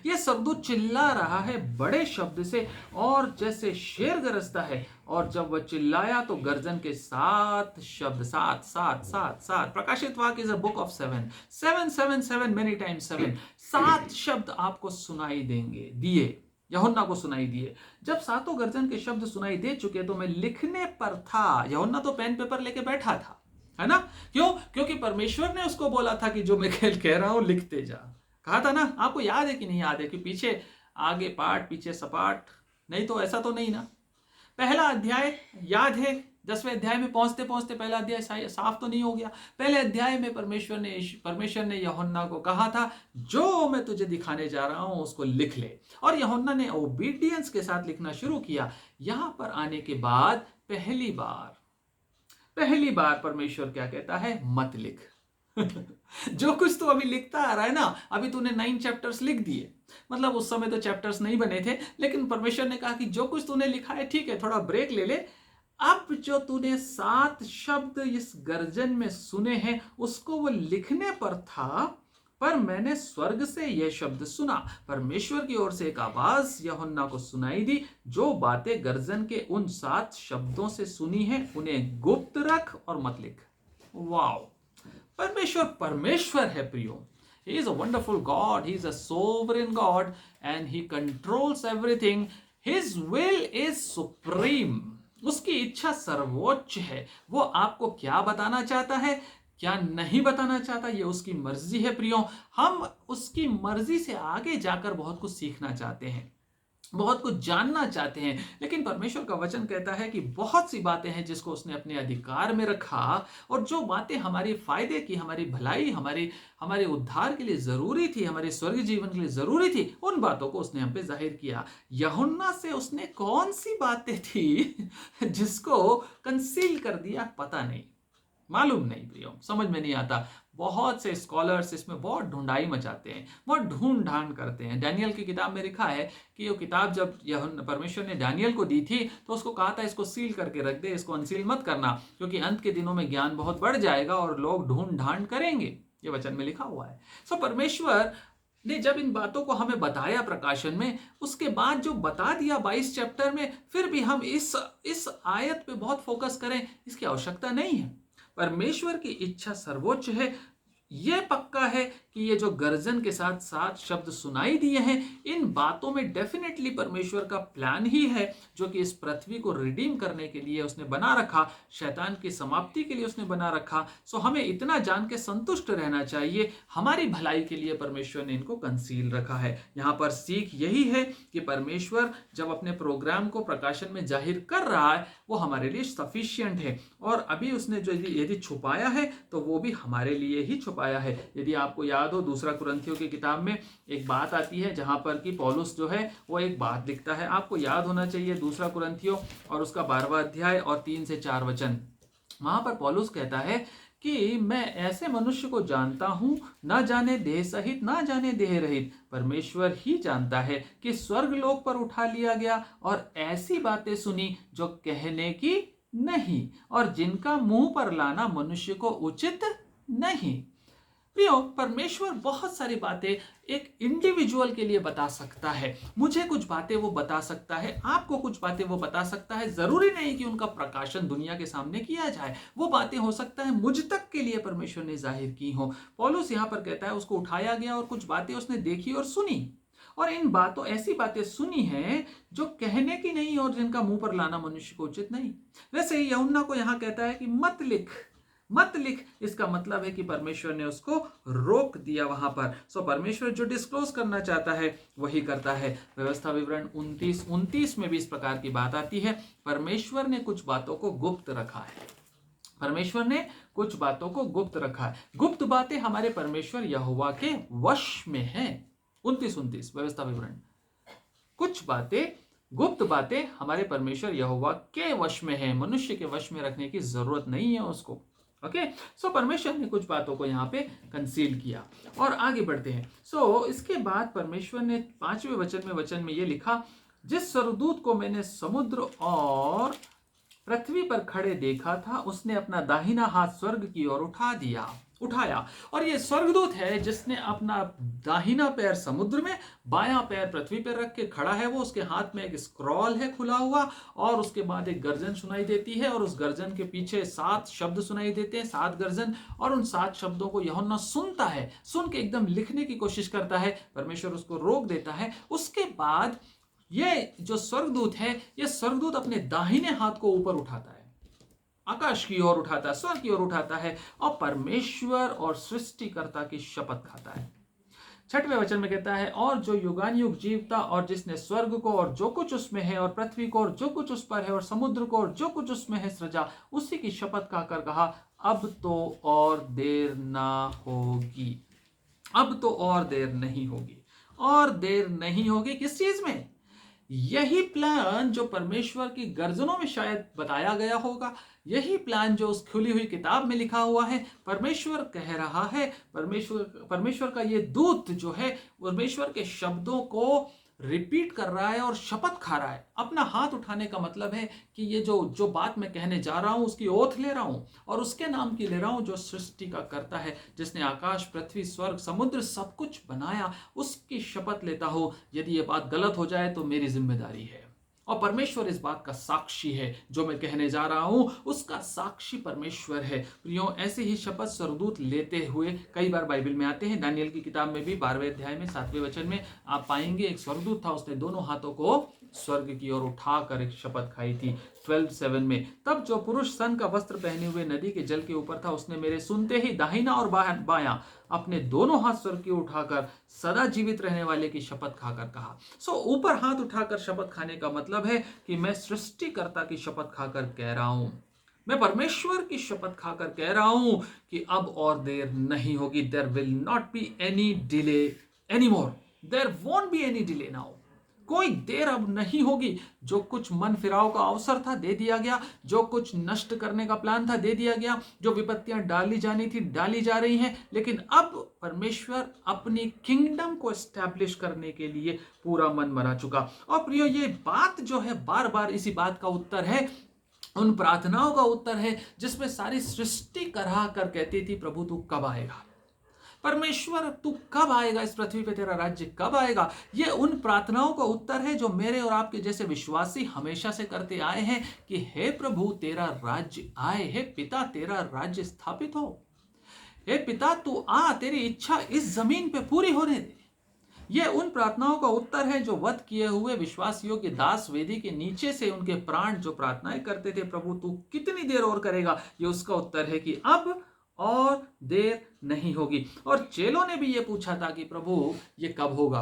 ये स्वर्गदूत चिल्ला रहा है बड़े शब्द से और जैसे शेर गरजता है, और जब वह चिल्लाया तो गर्जन के 7 शब्द, 7 7 7 7, प्रकाशित वाक्य is a book of 7 7 7 7 many times 7, 7 शब्द आपको सुनाई दिए, यूहन्ना को सुनाई दिए। जब सातों गर्जन के शब्द सुनाई दे चुके तो मैं लिखने पर था। यूहन्ना तो पेन पेपर लेके बैठा था, है ना? क्यों? क्योंकि परमेश्वर ने उसको बोला था कि जो मैं कह रहा हूं लिखते जा। कहा था ना? आपको याद है कि नहीं याद है कि पीछे आगे पाठ पीछे सपाट? नहीं तो ऐसा तो नहीं ना। पहला अध्याय याद है, 10वें अध्याय में पहुंचते पहुंचते पहला अध्याय साफ तो नहीं हो गया। पहले अध्याय में परमेश्वर ने यूहन्ना को कहा था जो मैं तुझे दिखाने जा रहा हूं उसको लिख ले, और यूहन्ना ने ओबीडियंस के साथ लिखना शुरू किया। यहां पर आने के बाद पहली बार परमेश्वर क्या कहता है? मत लिख। जो कुछ तो अभी लिखता आ रहा है ना, अभी तूने 9 चैप्टर्स लिख दिए, मतलब उस समय तो चैप्टर्स नहीं बने थे, लेकिन परमेश्वर ने कहा कि जो कुछ तूने लिखा है ठीक है, थोड़ा ब्रेक ले ले। अब जो तूने 7 शब्द इस गर्जन में सुने हैं उसको वो लिखने पर था, पर मैंने स्वर्ग से यह शब्द सुना। परमेश्वर की ओर से एक आवाज यूहन्ना को सुनाई दी, जो बातें गर्जन के उन 7 शब्दों से सुनी है उन्हें गुप्त रख और मत लिख। वाओ! परमेश्वर है प्रियो। He is a wonderful God. He is a sovereign God and he controls everything. His will is supreme. उसकी इच्छा सर्वोच्च है। वो आपको क्या बताना चाहता है, क्या नहीं बताना चाहता, ये उसकी मर्जी है प्रियो। हम उसकी मर्जी से आगे जाकर बहुत कुछ सीखना चाहते हैं, बहुत कुछ जानना चाहते हैं, लेकिन परमेश्वर का वचन कहता है कि बहुत सी बातें हैं जिसको उसने अपने अधिकार में रखा, और जो बातें हमारे फायदे की, हमारी भलाई, हमारे उद्धार के लिए जरूरी थी, हमारे स्वर्ग जीवन के लिए जरूरी थी, उन बातों को उसने हम पे जाहिर किया। यूहन्ना से उसने कौन सी बातें थी जिसको कंसील कर दिया, पता नहीं, मालूम नहीं प्रियो, समझ में नहीं आता। बहुत से स्कॉलर्स इसमें बहुत ढूंढाई मचाते हैं, बहुत ढूंढ ढांड करते हैं। डैनियल की किताब में लिखा है कि ये किताब जब परमेश्वर ने डैनियल को दी थी तो उसको कहा था इसको सील करके रख दे, इसको अनसील मत करना, क्योंकि अंत के दिनों में ज्ञान बहुत बढ़ जाएगा और लोग ढूंढ ढांड करेंगे। ये वचन में लिखा हुआ है। सो परमेश्वर ने जब इन बातों को हमें बताया प्रकाशन में, उसके बाद जो बता दिया 22 चैप्टर में, फिर भी हम इस आयत पे बहुत फोकस करें, इसकी आवश्यकता नहीं है। परमेश्वर की इच्छा सर्वोच्च है। यह पक्का है कि ये जो गर्जन के साथ 7 शब्द सुनाई दिए हैं, इन बातों में डेफिनेटली परमेश्वर का प्लान ही है, जो कि इस पृथ्वी को रिडीम करने के लिए उसने बना रखा, शैतान की समाप्ति के लिए उसने बना रखा। सो हमें इतना जान के संतुष्ट रहना चाहिए, हमारी भलाई के लिए परमेश्वर ने इनको कंसील रखा है। यहाँ पर सीख यही है कि परमेश्वर जब अपने प्रोग्राम को प्रकाशन में जाहिर कर रहा है, वो हमारे लिए सफिशिएंट है, और अभी उसने जो यदि छुपाया है तो वो भी हमारे लिए ही छुपाया है। यदि आपको याद हो, दूसरा कुरिन्थियों की किताब में एक बात आती है जहां पर कि पौलुस जो है वो एक बात लिखता है, आपको याद होना चाहिए, दूसरा कुरिन्थियों और उसका 12वां अध्याय और 3 से 4 वचन। वहां पर पौलुस कहता है कि मैं ऐसे मनुष्य को जानता हूं, न जाने देह सहित न जाने देह रहित, परमेश्वर ही जानता है, कि स्वर्ग लोक पर उठा लिया गया और ऐसी बातें सुनी जो कहने की नहीं, और जिनका मुंह पर लाना मनुष्य को उचित नहीं। प्रियो, परमेश्वर बहुत सारी बातें एक इंडिविजुअल के लिए बता सकता है। मुझे कुछ बातें वो बता सकता है, आपको कुछ बातें वो बता सकता है। जरूरी नहीं कि उनका प्रकाशन दुनिया के सामने किया जाए। वो बातें हो सकता है मुझ तक के लिए परमेश्वर ने जाहिर की हो। पौलुस यहाँ पर कहता है उसको उठाया गया और कुछ बातें उसने देखी और सुनी, और इन बातों ऐसी बातें सुनी हैं जो कहने की नहीं और जिनका मुंह पर लाना मनुष्य को उचित नहीं। वैसे ही यूहन्ना को यहाँ कहता है कि मत लिख। इसका मतलब है कि परमेश्वर ने उसको रोक दिया वहां पर। सो परमेश्वर जो डिस्क्लोज करना चाहता है वही करता है। व्यवस्था विवरण 29 में भी इस प्रकार की बात आती है। परमेश्वर ने कुछ बातों को गुप्त रखा है। परमेश्वर ने कुछ बातों को गुप्त रखा है। गुप्त बातें हमारे परमेश्वर यहोवा के वश में हैं। 29 व्यवस्था विवरण, कुछ बातें, गुप्त बातें हमारे परमेश्वर यहोवा के वश में है। मनुष्य के वश में रखने की जरूरत नहीं है उसको। ओके, सो परमेश्वर ने कुछ बातों को यहाँ पे कंसील किया। और आगे बढ़ते हैं। सो इसके बाद परमेश्वर ने 5वें वचन में ये लिखा, जिस स्वर्गदूत को मैंने समुद्र और पृथ्वी पर खड़े देखा था, उसने अपना दाहिना हाथ स्वर्ग की ओर उठाया। और ये स्वर्गदूत है जिसने अपना दाहिना पैर समुद्र में, बायां पैर पृथ्वी पर रख के खड़ा है। वो उसके हाथ में एक स्क्रॉल है खुला हुआ, और उसके बाद एक गर्जन सुनाई देती है, और उस गर्जन के पीछे 7 शब्द सुनाई देते हैं, 7 गर्जन। और उन 7 शब्दों को यूहन्ना सुनता है, सुन के एकदम लिखने की कोशिश करता है। परमेश्वर उसको रोक देता है। उसके बाद ये जो स्वर्गदूत है, ये स्वर्गदूत अपने दाहिने हाथ को ऊपर उठाता है, आकाश की ओर उठाता है, स्वर्ग की ओर उठाता है, और परमेश्वर और सृष्टिकर्ता की शपथ खाता है। 6वें वचन में कहता है, और जो युगानुयुग जीवता, और जिसने स्वर्ग को और जो कुछ उसमें है, और पृथ्वी को और जो कुछ उस पर है, और समुद्र को और जो कुछ उसमें है सृजा, उसी की शपथ खाकर कहा, अब तो और देर ना होगी। अब तो और देर नहीं होगी। और देर नहीं होगी किस चीज में? यही प्लान जो परमेश्वर की गर्जनों में शायद बताया गया होगा, यही प्लान जो उस खुली हुई किताब में लिखा हुआ है। परमेश्वर कह रहा है, परमेश्वर का ये दूत जो है, परमेश्वर के शब्दों को रिपीट कर रहा है और शपथ खा रहा है। अपना हाथ उठाने का मतलब है कि ये जो बात मैं कहने जा रहा हूं, उसकी ओथ ले रहा हूं, और उसके नाम की ले रहा हूं जो सृष्टि का करता है, जिसने आकाश, पृथ्वी, स्वर्ग, समुद्र सब कुछ बनाया। उसकी शपथ लेता हूं। यदि ये बात गलत हो जाए तो मेरी जिम्मेदारी है, और परमेश्वर इस बात का साक्षी है। जो मैं कहने जा रहा हूं उसका साक्षी परमेश्वर है। प्रियो, ऐसे ही शपथ स्वर्गदूत लेते हुए कई बार बाइबल में आते हैं। दानियल की किताब में भी 12वें अध्याय में 7वें वचन में आप पाएंगे, एक स्वर्गदूत था, उसने दोनों हाथों को स्वर्ग की ओर उठाकर एक शपथ खाई थी। 12:7 में, तब जो पुरुष सन का वस्त्र पहने हुए नदी के जल के ऊपर था, उसने मेरे सुनते ही दाहिना और बायां अपने दोनों हाथ स्वर्ग की उठाकर सदा जीवित रहने वाले की शपथ खाकर कहा। ऊपर हाथ उठाकर शपथ खाने का मतलब है कि मैं सृष्टिकर्ता की शपथ खाकर कह रहा हूं, मैं परमेश्वर की शपथ खाकर कह रहा हूं कि अब और देर नहीं होगी। There will not be any delay any more. There won't be any delay now. कोई देर अब नहीं होगी। जो कुछ मन फिराव का अवसर था दे दिया गया, जो कुछ नष्ट करने का प्लान था दे दिया गया, जो विपत्तियां डाली जानी थी डाली जा रही हैं। लेकिन अब परमेश्वर अपनी किंगडम को एस्टैब्लिश करने के लिए पूरा मन मरा चुका। और प्रियो, ये बात जो है, बार बार इसी बात का उत्तर है, उन प्रार्थनाओं का उत्तर है जिसमें सारी सृष्टि कराह कर कहती थी, प्रभु तू कब आएगा? परमेश्वर तू कब आएगा? इस पृथ्वी पे तेरा राज्य कब आएगा? ये उन प्रार्थनाओं का उत्तर है जो मेरे और आपके जैसे विश्वासी हमेशा से करते आए हैं कि हे प्रभु तेरा राज्य आए, हे पिता तेरा राज्य स्थापित हो, हे पिता तू आ, तेरी इच्छा इस जमीन पे पूरी होने दे। ये उन प्रार्थनाओं का उत्तर है जो वध किए हुए विश्वास योग्य दास वेदी के नीचे से उनके प्राण जो प्रार्थनाएं करते थे, प्रभु तू कितनी देर और करेगा? ये उसका उत्तर है कि अब और देर नहीं होगी। और चेलों ने भी ये पूछा था कि प्रभु ये कब होगा,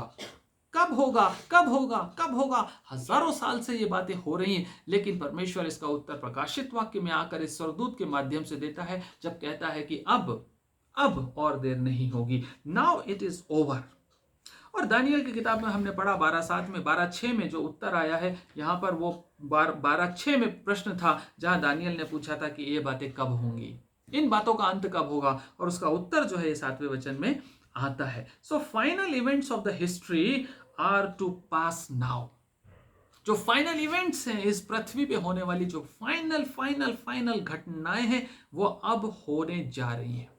कब होगा, कब होगा, कब होगा? हजारों साल से ये बातें हो रही हैं, लेकिन परमेश्वर इसका उत्तर प्रकाशित वाक्य में आकर इस स्वर्गदूत के माध्यम से देता है, जब कहता है कि अब और देर नहीं होगी। Now it is over. और दानियल की किताब में हमने पढ़ा 12:7 में, 12:6 में जो उत्तर आया है, यहाँ पर वो 12:6 में प्रश्न था जहां दानियल ने पूछा था कि ये बातें कब होंगी, इन बातों का अंत कब होगा? और उसका उत्तर जो है 7वें वचन में आता है। So final events of the history are to pass now. जो फाइनल इवेंट्स हैं इस पृथ्वी पे होने वाली, जो फाइनल घटनाएं हैं, वो अब होने जा रही हैं।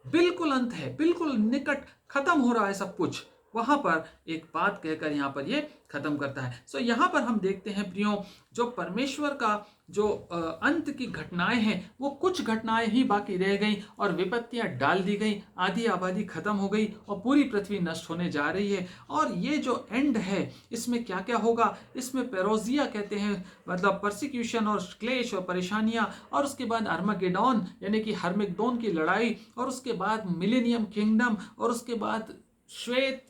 बिल्कुल अंत है, बिल्कुल निकट, खत्म हो रहा है सब कुछ। वहां पर एक बात कहकर यहां पर ये खत्म करता है। सो यहां पर हम देखते हैं प्रियो, जो परमेश्वर का जो अंत की घटनाएं हैं, वो कुछ घटनाएं ही बाकी रह गई और विपत्तियां डाल दी गई, आधी आबादी खत्म हो गई और पूरी पृथ्वी नष्ट होने जा रही है। और ये जो एंड है, इसमें क्या क्या होगा? इसमें पेरोजिया कहते हैं, मतलब परसिक्यूशन और क्लेश और परेशानियां, और उसके बाद अर्मगेडोन यानी कि हर्मगेदोन की लड़ाई, और उसके बाद मिलेनियम किंगडम, और उसके बाद श्वेत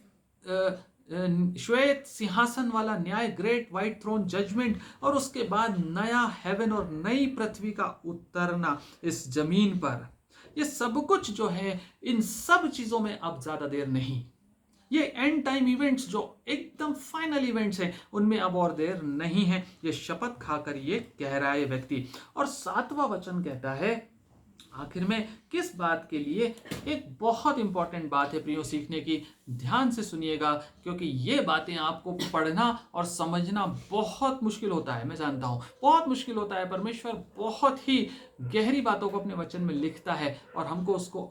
सिंहासन वाला न्याय, ग्रेट व्हाइट थ्रोन जजमेंट, और उसके बाद नया हेवन और नई पृथ्वी का उतरना इस जमीन पर। ये सब कुछ जो है, इन सब चीजों में अब ज्यादा देर नहीं। ये एंड टाइम इवेंट्स जो एकदम फाइनल इवेंट्स हैं, उनमें अब और देर नहीं है। ये शपथ खाकर ये कह रहा है व्यक्ति। और 7वां वचन कहता है, आखिर में किस बात के लिए, एक बहुत इंपॉर्टेंट बात है प्रियो सीखने की, ध्यान से सुनिएगा, क्योंकि ये बातें आपको पढ़ना और समझना बहुत मुश्किल होता है। मैं जानता हूँ बहुत मुश्किल होता है। परमेश्वर बहुत ही गहरी बातों को अपने वचन में लिखता है और हमको उसको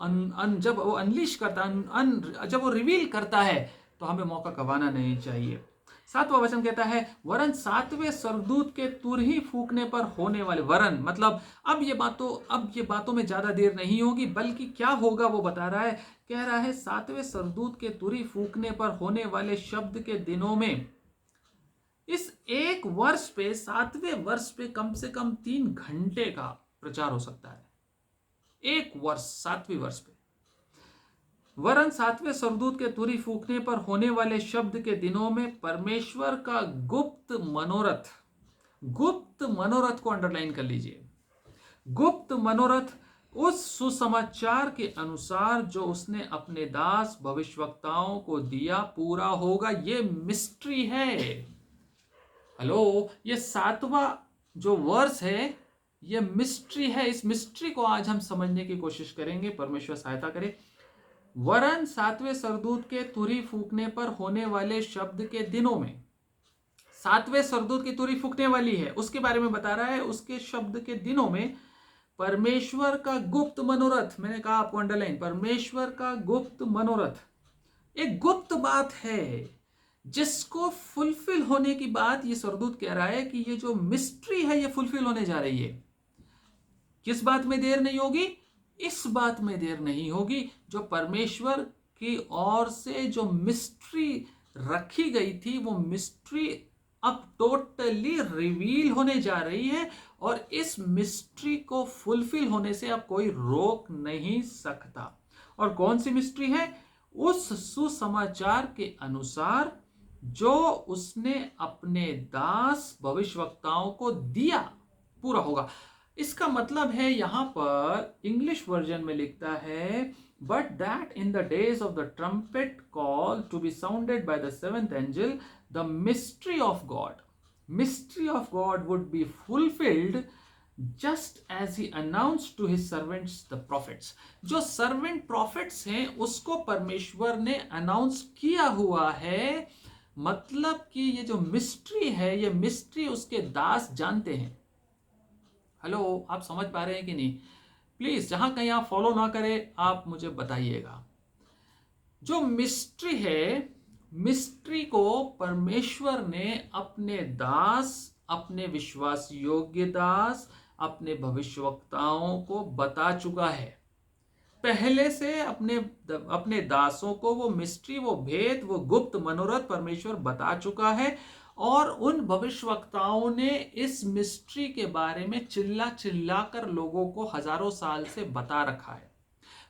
जब वो अनलीश करता है, जब वो रिवील करता है, तो हमें मौका गंवाना नहीं चाहिए। 7वां वचन कहता है, वरन 7वें स्वर्गदूत के तुरही फूकने पर होने वाले, वरन मतलब अब ये बातों में ज्यादा देर नहीं होगी, बल्कि क्या होगा वो बता रहा है। कह रहा है 7वें स्वर्गदूत के तुरही फूकने पर होने वाले शब्द के दिनों में, इस एक वर्ष पे, 7वें वर्ष पे कम से कम 3 घंटे का प्रचार हो सकता है। एक वर्ष, 7वें वर्ष पे। वरन 7वें स्वर्गदूत के तुरही फूकने पर होने वाले शब्द के दिनों में परमेश्वर का गुप्त मनोरथ, गुप्त मनोरथ को अंडरलाइन कर लीजिए, गुप्त मनोरथ उस सुसमाचार के अनुसार जो उसने अपने दास भविष्यवक्ताओं को दिया पूरा होगा। ये मिस्ट्री है। हेलो, ये 7वां जो वर्ष है, ये मिस्ट्री है। इस मिस्ट्री को आज हम समझने की कोशिश करेंगे, परमेश्वर सहायता करे। वरन 7वें स्वर्गदूत के तुरही फूकने पर होने वाले शब्द के दिनों में, 7वें स्वर्गदूत की तुरही फूकने वाली है, उसके बारे में बता रहा है। उसके शब्द के दिनों में परमेश्वर का गुप्त मनोरथ, मैंने कहा आपको अंडरलाइन, परमेश्वर का गुप्त मनोरथ एक गुप्त बात है, जिसको फुलफिल होने की बात ये स्वर्गदूत कह रहा है कि ये जो मिस्ट्री है ये फुलफिल होने जा रही है। किस बात में देर नहीं होगी? इस बात में देर नहीं होगी जो परमेश्वर की ओर से जो मिस्ट्री रखी गई थी, वो मिस्ट्री अब टोटली रिवील होने जा रही है, और इस मिस्ट्री को फुलफिल होने से अब कोई रोक नहीं सकता। और कौन सी मिस्ट्री है? उस सुसमाचार के अनुसार जो उसने अपने दास भविष्यवक्ताओं को दिया पूरा होगा। इसका मतलब है, यहां पर इंग्लिश वर्जन में लिखता है, but that in the days of the trumpet call to be sounded by the 7th angel, the mystery of God would be fulfilled just as he announce to his servants the prophets. जो सर्वेंट प्रॉफिट्स हैं उसको परमेश्वर ने अनाउंस किया हुआ है। मतलब कि ये जो मिस्ट्री है, ये मिस्ट्री उसके दास जानते हैं। हेलो, आप समझ पा रहे हैं कि नहीं? प्लीज, जहां कहीं आप फॉलो ना करें, आप मुझे बताइएगा। जो मिस्ट्री है, मिस्ट्री को परमेश्वर ने अपने दास, अपने विश्वास योग्य दास, अपने भविष्यवक्ताओं को बता चुका है। पहले से अपने दासों को वो मिस्ट्री, वो भेद, वो गुप्त मनोरथ परमेश्वर बता चुका है, और उन भविष्यवक्ताओं ने इस मिस्ट्री के बारे में चिल्ला चिल्ला कर लोगों को हजारों साल से बता रखा है।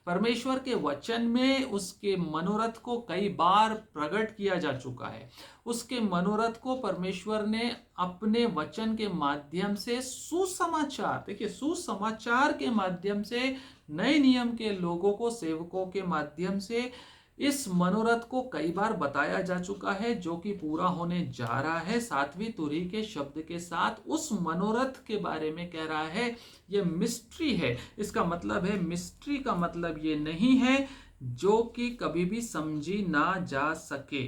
परमेश्वर के वचन में उसके मनोरथ को कई बार प्रकट किया जा चुका है। उसके मनोरथ को परमेश्वर ने अपने वचन के माध्यम से सुसमाचार, देखिए सुसमाचार के माध्यम से, नए नियम के लोगों को, सेवकों के माध्यम से इस मनोरथ को कई बार बताया जा चुका है, जो कि पूरा होने जा रहा है 7वीं तुरही के शब्द के साथ। उस मनोरथ के बारे में कह रहा है ये मिस्ट्री है। इसका मतलब है, मिस्ट्री का मतलब ये नहीं है जो कि कभी भी समझी ना जा सके।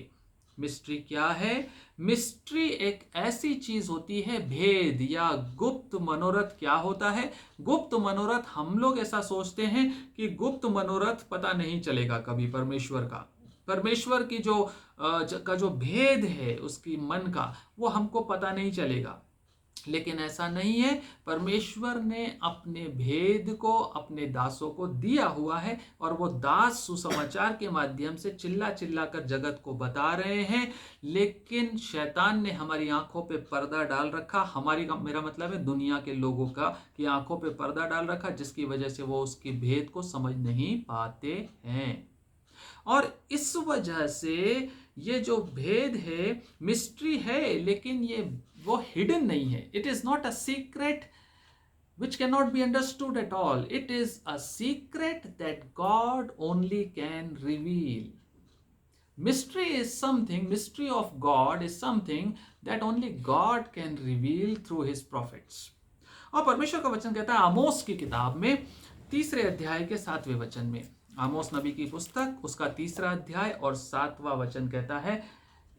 मिस्ट्री क्या है? मिस्ट्री एक ऐसी चीज होती है, भेद या गुप्त मनोरथ क्या होता है? गुप्त मनोरथ, हम लोग ऐसा सोचते हैं कि गुप्त मनोरथ पता नहीं चलेगा कभी परमेश्वर का, परमेश्वर की जो भेद है उसकी मन का, वो हमको पता नहीं चलेगा। लेकिन ऐसा नहीं है। परमेश्वर ने अपने भेद को अपने दासों को दिया हुआ है, और वो दास सुसमाचार के माध्यम से चिल्ला चिल्ला कर जगत को बता रहे हैं। लेकिन शैतान ने हमारी आंखों पे पर्दा डाल रखा, मेरा मतलब है दुनिया के लोगों का की आंखों पे पर्दा डाल रखा, जिसकी वजह से वो उसके भेद को समझ नहीं पाते हैं। और इस वजह से ये जो भेद है, मिस्ट्री है, लेकिन ये वो हिडन नहीं है। It is not a secret which cannot be understood at all. It is a secret that God only can reveal. Mystery of God is something that only God can reveal through his prophets. और परमेश्वर का वचन कहता है आमोस की किताब में तीसरे अध्याय के 7वें वचन में। आमोस नबी की पुस्तक, उसका 3रा अध्याय और 7वां वचन कहता है,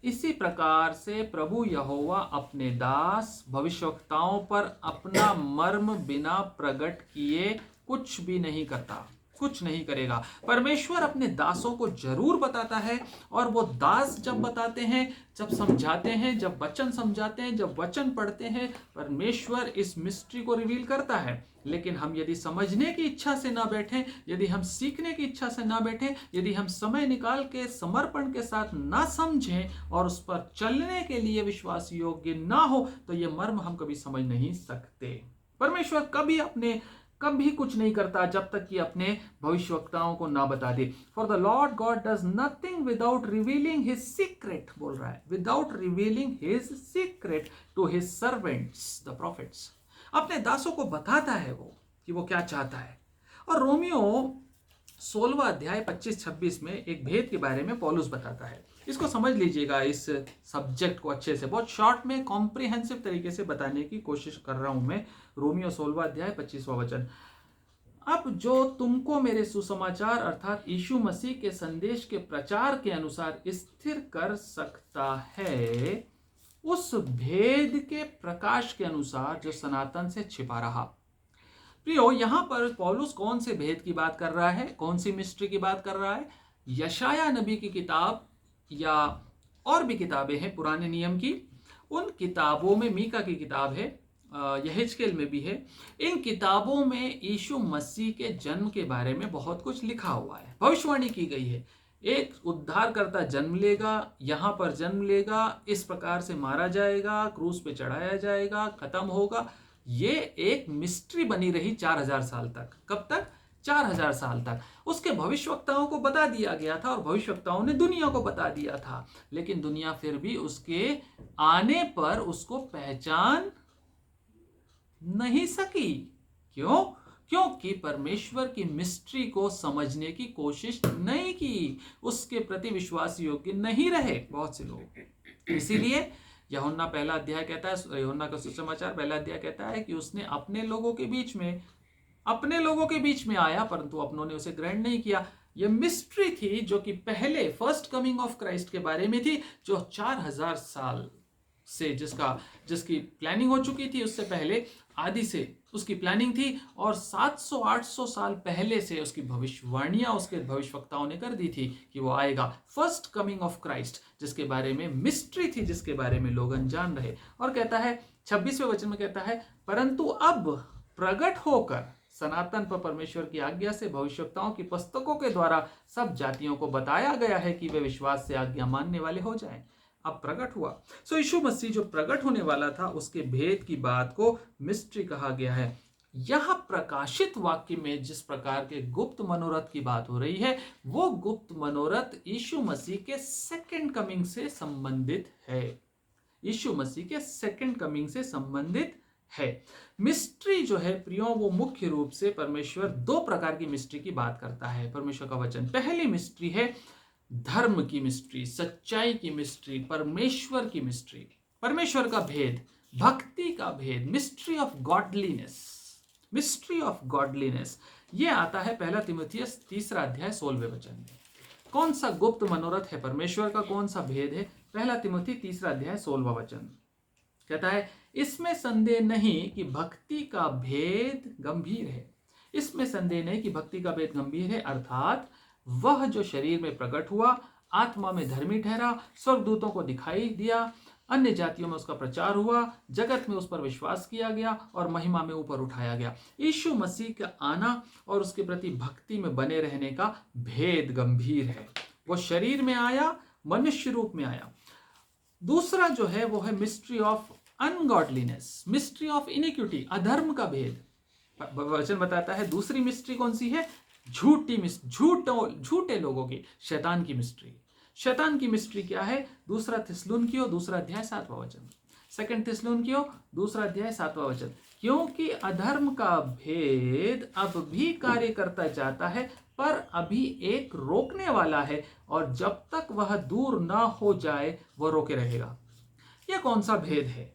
इसी प्रकार से प्रभु यहोवा अपने दास भविष्यवक्ताओं पर अपना मर्म बिना प्रकट किए कुछ भी नहीं करता, कुछ नहीं करेगा। परमेश्वर अपने दासों को जरूर बताता है, और वो दास जब बताते हैं, जब समझाते हैं, जब वचन समझाते हैं, जब वचन पढ़ते हैं, परमेश्वर इस मिस्ट्री को रिवील करता है। लेकिन हम यदि समझने की इच्छा से ना बैठें, यदि हम सीखने की इच्छा से ना बैठें, यदि हम समय निकाल के समर्पण के साथ ना समझें और उस पर चलने के लिए विश्वास योग्य ना हो, तो ये मर्म हम कभी समझ नहीं सकते। परमेश्वर कभी कुछ नहीं करता जब तक कि अपने भविष्यवक्ताओं को ना बता दे। For the Lord God does nothing without revealing his secret, बोल रहा है, without revealing his secret to his servants the prophets. अपने दासों को बताता है वो कि वो क्या चाहता है। और रोमियो 16वां अध्याय 25-26 में एक भेद के बारे में पौलुस बताता है। इसको समझ लीजिएगा, इस सब्जेक्ट को अच्छे से, बहुत शॉर्ट में कॉम्प्रिहेंसिव तरीके से बताने की कोशिश कर रहा हूं मैं। रोमियो 16वां अध्याय 25वां वचन, अब जो तुमको मेरे सुसमाचार अर्थात यीशु मसीह के संदेश के प्रचार के अनुसार स्थिर कर सकता है, उस भेद के प्रकाश के अनुसार जो सनातन से छिपा रहा। प्रियो, यहां पर पौलुस कौन से भेद की बात कर रहा है, कौन सी मिस्ट्री की बात कर रहा है? यशाया नबी की किताब या और भी किताबें हैं पुराने नियम की, उन किताबों में, मीका की किताब है, यहेजकेल में भी है, इन किताबों में यीशु मसीह के जन्म के बारे में बहुत कुछ लिखा हुआ है, भविष्यवाणी की गई है। एक उद्धारकर्ता जन्म लेगा, यहां पर जन्म लेगा, इस प्रकार से मारा जाएगा, क्रूस पे चढ़ाया जाएगा, खत्म होगा। ये एक मिस्ट्री बनी रही 4000 साल तक। कब तक? 4000 साल तक। उसके भविष्यवक्ताओं को बता दिया गया था और भविष्यवक्ताओं ने दुनिया को बता दिया था, लेकिन दुनिया फिर भी उसके आने पर उसको पहचान नहीं सकी। क्यों? क्योंकि परमेश्वर की मिस्ट्री को समझने की कोशिश नहीं की, उसके प्रति विश्वास योग्य नहीं रहे बहुत से लोग। इसीलिए यूहन्ना पहला अध्याय कहता है, यूहन्ना का सुसमाचार पहला अध्याय कहता है कि उसने अपने लोगों के बीच में आया, परंतु अपनों ने उसे ग्रहण नहीं किया। यह मिस्ट्री थी जो कि पहले फर्स्ट कमिंग ऑफ क्राइस्ट के बारे में थी, जो 4000 साल से जिसकी प्लानिंग हो चुकी थी, उससे पहले आदि से उसकी प्लानिंग थी, और 700-800 साल पहले से उसकी भविष्यवाणियां उसके भविष्यवक्ताओं ने कर दी थी कि वो आएगा। फर्स्ट कमिंग ऑफ क्राइस्ट, जिसके बारे में मिस्ट्री थी, जिसके बारे में लोग अनजान रहे। और कहता है 26वें वचन में कहता है, परंतु अब प्रकट होकर सनातन पर परमेश्वर की आज्ञा से भविष्यवक्ताओं की पुस्तकों के द्वारा सब जातियों को बताया गया है कि वे विश्वास से आज्ञा मानने वाले हो जाएं। अब प्रकट हुआ। सो यीशु मसीह जो प्रकट होने वाला था, उसके भेद की बात को मिस्ट्री कहा गया है। यहां प्रकाशित वाक्य में जिस प्रकार के गुप्त मनोरथ की बात हो रही है, वो गुप्त मनोरथ यीशु मसीह के सेकंड कमिंग से संबंधित है। यीशु मसीह के सेकंड कमिंग से संबंधित है। मिस्ट्री जो है प्रियो, वो मुख्य रूप से परमेश्वर 2 प्रकार की मिस्ट्री की बात करता है परमेश्वर का वचन। पहली मिस्ट्री है धर्म की मिस्ट्री, सच्चाई की मिस्ट्री, परमेश्वर की मिस्ट्री, परमेश्वर का भेद, भक्ति का भेद, mystery of godliness, mystery of godliness. ये आता है 1 तीमुथियुस 3 अध्याय 16वें वचन में। कौन सा गुप्त मनोरथ है परमेश्वर का, कौन सा भेद है? 1 तीमुथी 3 अध्याय 16वां वचन कहता है, इसमें संदेह नहीं कि भक्ति का भेद गंभीर है। इसमें संदेह नहीं कि भक्ति का भेद गंभीर है, अर्थात वह जो शरीर में प्रकट हुआ, आत्मा में धर्मी ठहरा, स्वर्गदूतों को दिखाई दिया, अन्य जातियों में उसका प्रचार हुआ, जगत में उस पर विश्वास किया गया और महिमा में ऊपर उठाया गया। यीशु मसीह का आना और उसके प्रति भक्ति में बने रहने का भेद गंभीर है। वो शरीर में आया, मनुष्य रूप में आया। दूसरा जो है वो है mystery of ungodliness, mystery of iniquity, अधर्म का भेद। वचन बताता है दूसरी मिस्ट्री कौन सी है? झूठे लोगों की, शैतान की मिस्ट्री। शैतान की मिस्ट्री क्या है? 2 थिस्सलुनीकियों 2 अध्याय 7वां वचन, 2 थिस्सलुनीकियों 2 अध्याय 7वां वचन। क्योंकि अधर्म का भेद अब भी कार्य करता जाता है, पर अभी एक रोकने वाला है, और जब तक वह दूर ना हो जाए वह रोके रहेगा। यह कौन सा भेद है?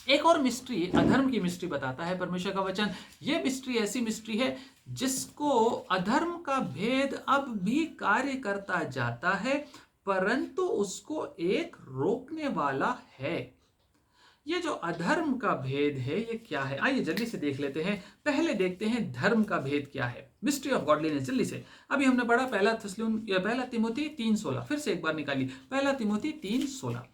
एक और मिस्ट्री, अधर्म की मिस्ट्री बताता है परमेश्वर का वचन। ये मिस्ट्री ऐसी मिस्ट्री है जिसको अधर्म का भेद अब भी कार्य करता जाता है, परंतु उसको एक रोकने वाला है। ये जो अधर्म का भेद है ये क्या है, आइए जल्दी से देख लेते हैं। पहले देखते हैं धर्म का भेद क्या है, मिस्ट्री ऑफ गॉडलीनेस। जल्दी से, अभी हमने पढ़ा पहला तिमोथी 3:16, फिर से एक बार निकालिए, पहला तिमोथी 3:16।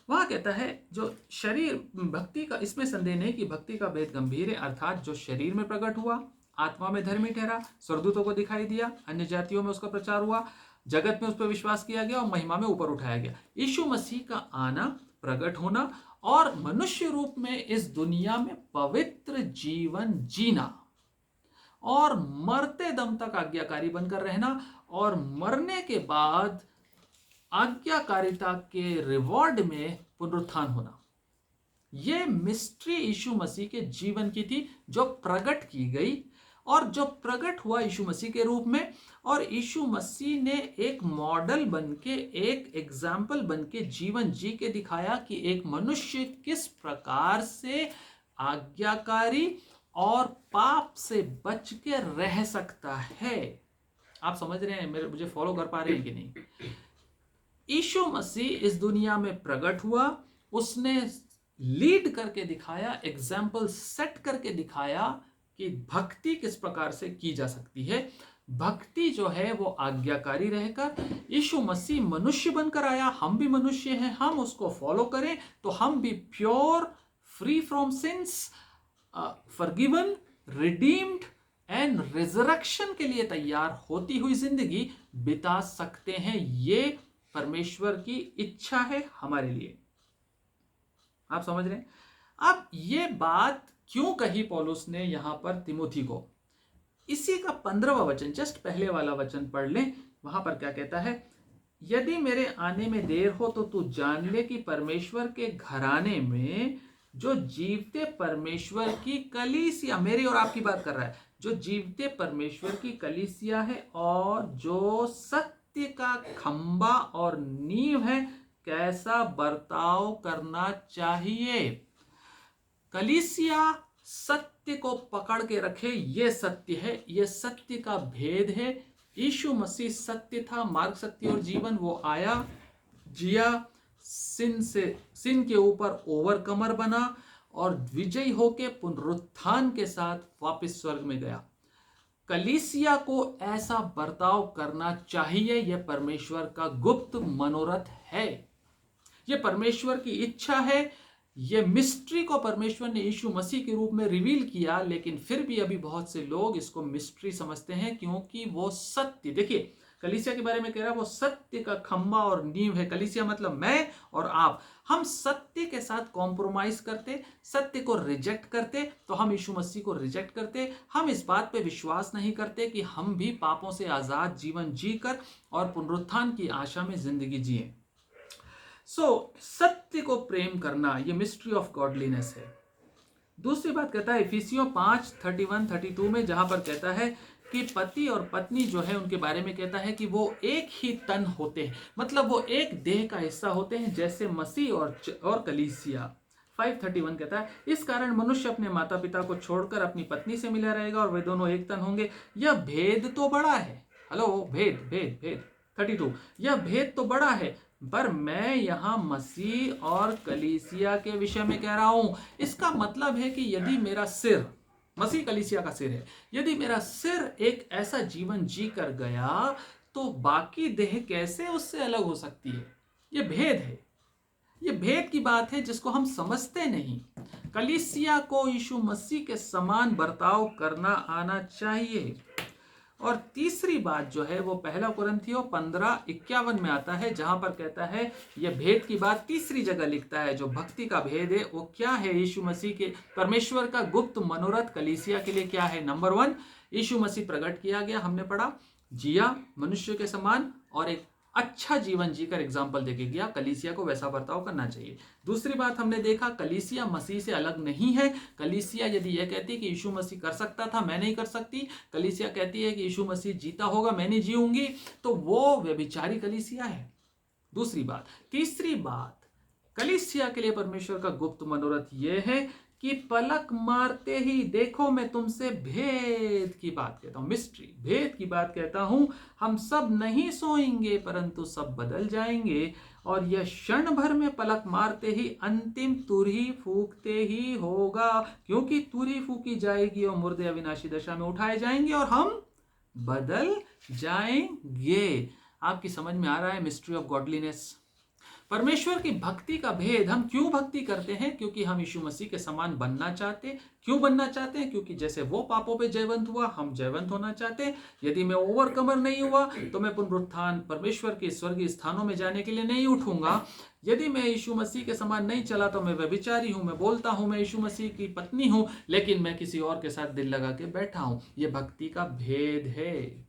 वहां कहता है जो शरीर भक्ति का, इसमें संदेह नहीं कि भक्ति का भेद गंभीर है, अर्थात जो शरीर में प्रकट हुआ, आत्मा में धर्मी ठहरा, स्वर्गदूतों को दिखाई दिया, अन्य जातियों में उसका प्रचार हुआ, जगत में उस पर विश्वास किया गया और महिमा में ऊपर उठाया गया। यीशु मसीह का आना, प्रकट होना और मनुष्य रूप में इस दुनिया में पवित्र जीवन जीना और मरते दम तक आज्ञाकारी बनकर रहना और मरने के बाद आज्ञाकारिता के रिवॉर्ड में पुनरुत्थान होना, यह मिस्ट्री यीशु मसीह के जीवन की थी जो प्रकट की गई और जो प्रकट हुआ यीशु मसीह के रूप में। और यीशु मसीह ने एक मॉडल बनके, एक एग्जाम्पल बनके जीवन जी के दिखाया कि एक मनुष्य किस प्रकार से आज्ञाकारी और पाप से बच के रह सकता है। आप समझ रहे हैं, मुझे फॉलो कर पा रहे हैं कि नहीं? यीशु मसीह इस दुनिया में प्रकट हुआ, उसने लीड करके दिखाया, एग्जाम्पल सेट करके दिखाया कि भक्ति किस प्रकार से की जा सकती है। भक्ति जो है वो आज्ञाकारी रहकर, यीशु मसीह मनुष्य बनकर आया, हम भी मनुष्य हैं, हम उसको फॉलो करें तो हम भी pure, free from since, forgiven, redeemed and resurrection के लिए तैयार होती हुई जिंदगी बिता सकते हैं। ये परमेश्वर की इच्छा है हमारे लिए। आप समझ रहे हैं? अब ये बात क्यों कही पौलुस ने यहां पर तिमोथी को? इसी का 15वां वचन, जस्ट पहले वाला वचन पढ़ लें। वहां पर क्या कहता है? यदि मेरे आने में देर हो तो तू जान ले कि परमेश्वर के घराने में जो जीवते परमेश्वर की कलीसिया, मेरी और आपकी बात कर रहा है, जो जीवते परमेश्वर की कलीसिया है और जो सत्य का खंबा और नींव है, कैसा बर्ताव करना चाहिए। कलीसिया सत्य को पकड़ के रखे, ये सत्य है, ये सत्य का भेद है। यीशु मसीह सत्य था, मार्ग, सत्य और जीवन। वो आया, जिया, सिन के ऊपर ओवरकमर बना और विजयी होके पुनरुत्थान के साथ वापस स्वर्ग में गया। कलीसिया को ऐसा बर्ताव करना चाहिए, यह परमेश्वर का गुप्त मनोरथ है, यह परमेश्वर की इच्छा है। यह मिस्ट्री को परमेश्वर ने यीशु मसीह के रूप में रिवील किया, लेकिन फिर भी अभी बहुत से लोग इसको मिस्ट्री समझते हैं, क्योंकि वो सत्य, देखिए कलीसिया के बारे में कह रहा है, वो सत्य का खंबा और नींव है। कलीसिया मतलब मैं और आप। हम सत्य के साथ कॉम्प्रोमाइज करते, सत्य को रिजेक्ट करते, तो हम यीशु मसीह को रिजेक्ट करते। हम इस बात पे विश्वास नहीं करते कि हम भी पापों से आजाद जीवन जीकर और पुनरुत्थान की आशा में जिंदगी जिए। सत्य को प्रेम करना, ये मिस्ट्री ऑफ गॉडलीनेस है। दूसरी बात कहता है इफिसियों 5:31-32 में, जहां पर कहता है कि पति और पत्नी जो है उनके बारे में कहता है कि वो एक ही तन होते हैं, मतलब वो एक देह का हिस्सा होते हैं, जैसे मसीह और कलीसिया। 5:31 कहता है, इस कारण मनुष्य अपने माता पिता को छोड़कर अपनी पत्नी से मिला रहेगा और वे दोनों एक तन होंगे। यह भेद तो बड़ा है, हेलो, भेद भेद भेद 32, यह भेद तो बड़ा है, पर मैं यहां मसीह और कलीसिया के विषय में कह रहा हूं। इसका मतलब है कि यदि मेरा सिर, मसीह कलीसिया का सिर है, यदि मेरा सिर एक ऐसा जीवन जी कर गया तो बाकी देह कैसे उससे अलग हो सकती है? ये भेद है, ये भेद की बात है जिसको हम समझते नहीं। कलीसिया को यीशु मसीह के समान बर्ताव करना आना चाहिए। और तीसरी बात जो है वो पहला कुरिन्थियों 15:51 में आता है, जहां पर कहता है, यह भेद की बात तीसरी जगह लिखता है। जो भक्ति का भेद है वो क्या है? यीशु मसीह के, परमेश्वर का गुप्त मनोरथ कलीसिया के लिए क्या है? नंबर 1, यीशु मसीह प्रकट किया गया, हमने पढ़ा, जिया मनुष्य के समान और एक अच्छा जीवन जीकर एग्जाम्पल देके गया। कलीसिया को वैसा बर्ताव करना चाहिए। दूसरी बात हमने देखा, कलीसिया मसीह से अलग नहीं है। कलीसिया यदि यह कहती है कि यीशु मसीह कर सकता था, मैं नहीं कर सकती, कलीसिया कहती है कि यीशु मसीह जीता होगा, मैं नहीं जीऊंगी, तो वो व्यभिचारी कलीसिया है। दूसरी बात। तीसरी बात, कलीसिया के लिए परमेश्वर का गुप्त मनोरथ यह है कि पलक मारते ही, देखो मैं तुमसे भेद की बात कहता हूं, मिस्ट्री, भेद की बात कहता हूं, हम सब नहीं सोएंगे परंतु सब बदल जाएंगे, और यह क्षण भर में पलक मारते ही अंतिम तुरही फूकते ही होगा, क्योंकि तुरही फूकी जाएगी और मुर्दे अविनाशी दशा में उठाए जाएंगे और हम बदल जाएंगे। आपकी समझ में आ रहा है मिस्ट्री ऑफ गॉडलीनेस? परमेश्वर की भक्ति का भेद, हम क्यों भक्ति करते हैं? क्योंकि हम यीशु मसीह के समान बनना चाहते हैं। क्यों बनना चाहते हैं? क्योंकि जैसे वो पापों पे जयवंत हुआ, हम जयवंत होना चाहते हैं। यदि मैं ओवरकमर नहीं हुआ तो मैं पुनरुत्थान परमेश्वर के स्वर्गीय स्थानों में जाने के लिए नहीं उठूंगा। यदि मैं यीशु मसीह के समान नहीं चला तो मैं व्यभिचारी हूं, मैं बोलता हूं मैं यीशु मसीह की पत्नी हूं, लेकिन मैं किसी और के साथ दिल लगा के बैठा हूं। यह भक्ति का भेद है।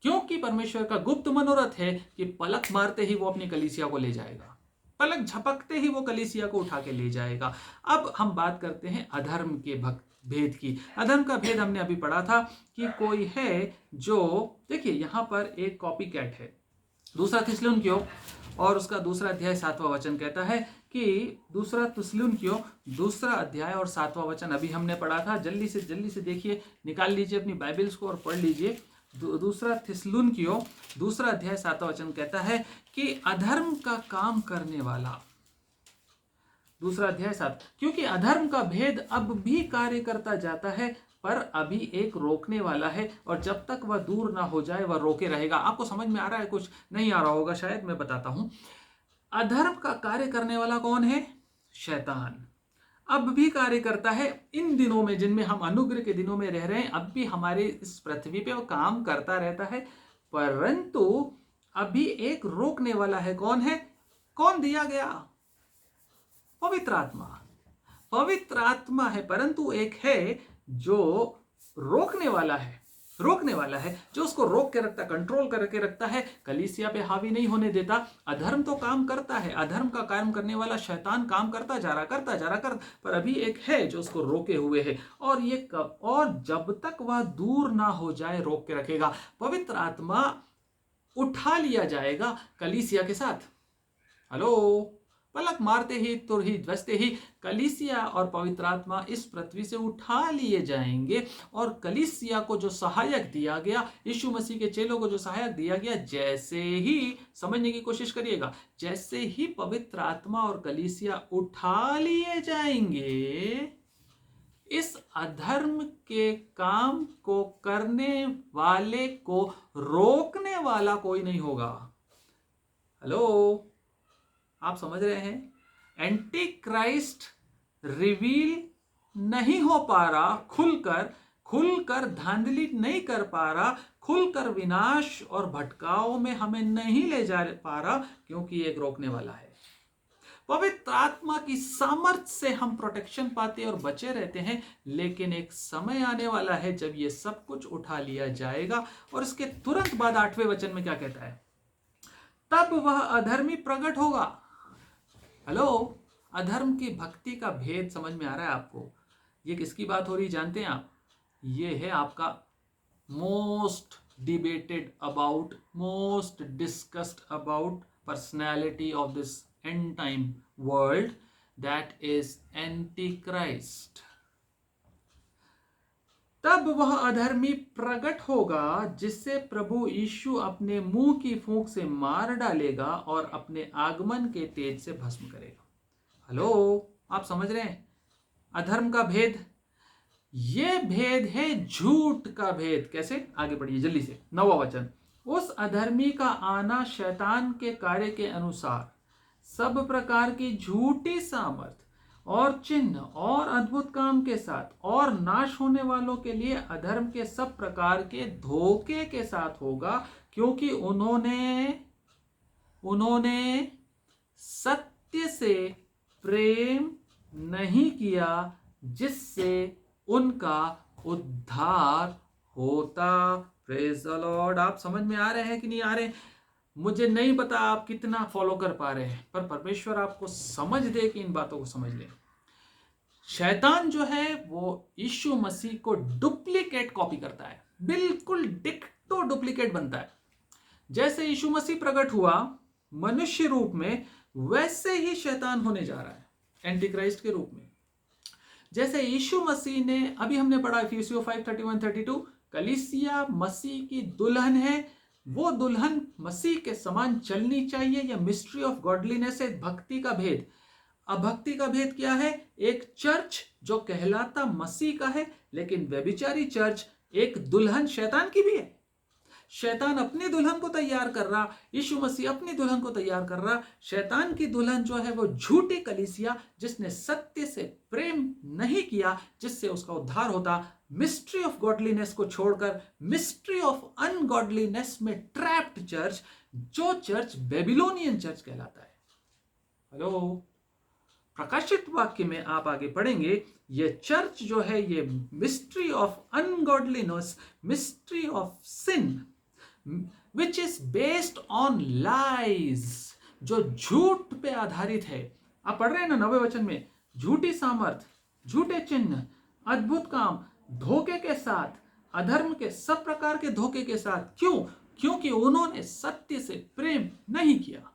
क्योंकि परमेश्वर का गुप्त मनोरथ है कि पलक मारते ही वो अपनी कलीसिया को ले जाएगा, पलक झपकते ही वो कलीसिया को उठा के ले जाएगा। अब हम बात करते हैं अधर्म के भेद की। अधर्म का भेद हमने अभी पढ़ा था कि कोई है जो, देखिए यहां पर एक कॉपी कैट है। दूसरा थिस्सलुनीकियों और उसका दूसरा अध्याय 7वां वचन कहता है कि दूसरा थिस्सलुनीकियों दूसरा अध्याय और 7वां वचन अभी हमने पढ़ा था। जल्दी से देखिए, निकाल लीजिए अपनी बाइबल्स को और पढ़ लीजिए। दूसरा थिस्सलुनीकियों दूसरा अध्याय 7वां वचन कहता है कि अधर्म का काम करने वाला, दूसरा अध्याय 7, क्योंकि अधर्म का भेद अब भी कार्य करता जाता है, पर अभी एक रोकने वाला है, और जब तक वह दूर ना हो जाए वह रोके रहेगा। आपको समझ में आ रहा है? कुछ नहीं आ रहा होगा शायद, मैं बताता हूं। अधर्म का कार्य करने वाला कौन है? शैतान। अब भी कार्य करता है इन दिनों में जिनमें हम अनुग्रह के दिनों में रह रहे हैं। अब भी हमारे इस पृथ्वी पे वो काम करता रहता है, परंतु अभी एक रोकने वाला है। कौन है? कौन दिया गया? पवित्र आत्मा। पवित्र आत्मा है, परंतु एक है जो रोकने वाला है, जो उसको रोक के रखता, कंट्रोल करके रखता है, कलीसिया पे हावी नहीं होने देता। अधर्म तो काम करता है, अधर्म का काम करने वाला शैतान काम करता जा रहा, पर अभी एक है जो उसको रोके हुए है, और ये कब और जब तक वह दूर ना हो जाए रोक के रखेगा। पवित्र आत्मा उठा लिया जाएगा कलीसिया के साथ। हेलो, पलक मारते ही तुरही बजते ही कलीसिया और पवित्र आत्मा इस पृथ्वी से उठा लिए जाएंगे, और कलीसिया को जो सहायक दिया गया, यीशु मसीह के चेलों को जो सहायक दिया गया, जैसे ही, समझने की कोशिश करिएगा, जैसे ही पवित्र आत्मा और कलीसिया उठा लिए जाएंगे, इस अधर्म के काम को करने वाले को रोकने वाला कोई नहीं होगा। हेलो, आप समझ रहे हैं? एंटी क्राइस्ट रिवील नहीं हो पा रहा, खुलकर धांधली नहीं कर पा रहा, खुलकर विनाश और भटकाव में हमें नहीं ले जा पा रहा, क्योंकि एक रोकने वाला है। पवित्र आत्मा की सामर्थ्य से हम प्रोटेक्शन पाते और बचे रहते हैं, लेकिन एक समय आने वाला है जब ये सब कुछ उठा लिया जाएगा। और इसके तुरंत बाद 8वें वचन में क्या कहता है? तब वह अधर्मी प्रकट होगा। हेलो, अधर्म की भक्ति का भेद समझ में आ रहा है आपको? ये किसकी बात हो रही जानते हैं आप? ये है आपका most debated about, most discussed about personality of this and time world, that is anti Christ. तब वह अधर्मी प्रकट होगा जिससे प्रभु यीशु अपने मुंह की फूंक से मार डालेगा और अपने आगमन के तेज से भस्म करेगा। हेलो, आप समझ रहे हैं अधर्म का भेद? यह भेद है झूठ का भेद। कैसे? आगे बढ़िए जल्दी से, 9वां वचन। उस अधर्मी का आना शैतान के कार्य के अनुसार सब प्रकार की झूठी सामर्थ और चिन्ह और अद्भुत काम के साथ, और नाश होने वालों के लिए अधर्म के सब प्रकार के धोखे के साथ होगा, क्योंकि उन्होंने सत्य से प्रेम नहीं किया जिससे उनका उद्धार होता। Praise the Lord. आप समझ में आ रहे हैं कि नहीं आ रहे? मुझे नहीं पता आप कितना फॉलो कर पा रहे हैं, पर परमेश्वर आपको समझ दे कि इन बातों को समझ ले। शैतान जो है वो यीशु मसीह को डुप्लीकेट कॉपी करता है, बिल्कुल डिक्टो डुप्लीकेट बनता है। जैसे यीशु मसीह प्रकट हुआ मनुष्य रूप में, वैसे ही शैतान होने जा रहा है एंटी क्राइस्ट के रूप में। जैसे यीशु मसीह ने, अभी हमने पढ़ा इफिसियों 5:31-32, कलीसिया मसीह की दुल्हन है, वो दुल्हन मसीह के समान चलनी चाहिए। यह मिस्ट्री ऑफ गॉडलीनेस है, भक्ति का भेद। अब भक्ति का भेद क्या है? एक चर्च जो कहलाता मसीह का है, लेकिन व्यभिचारी चर्च एक दुल्हन शैतान की भी है। शैतान अपनी दुल्हन को तैयार कर रहा, यीशु मसीह अपनी दुल्हन को तैयार कर रहा। शैतान की दुल्हन जो है वो झूठी कलीसिया, जिसने सत्य से प्रेम नहीं किया, जिससे उसका उद्धार होता। मिस्ट्री ऑफ गॉडलीनेस को छोड़कर मिस्ट्री ऑफ अनगॉडलीनेस में ट्रैप्ड चर्च, जो चर्च बेबीलोनियन चर्च कहलाता है। हेलो, प्रकाशित वाक्य में आप आगे पढ़ेंगे, ये चर्च जो है ये mystery of ungodliness, mystery of sin which is based on lies, जो झूठ पे आधारित है। आप पढ़ रहे हैं ना 9वें वचन में, झूठी सामर्थ, झूठे चिन्ह, अद्भुत काम, धोखे के साथ, अधर्म के सब प्रकार के धोखे के साथ। क्यों? क्योंकि उन्होंने सत्य से प्रेम नहीं किया।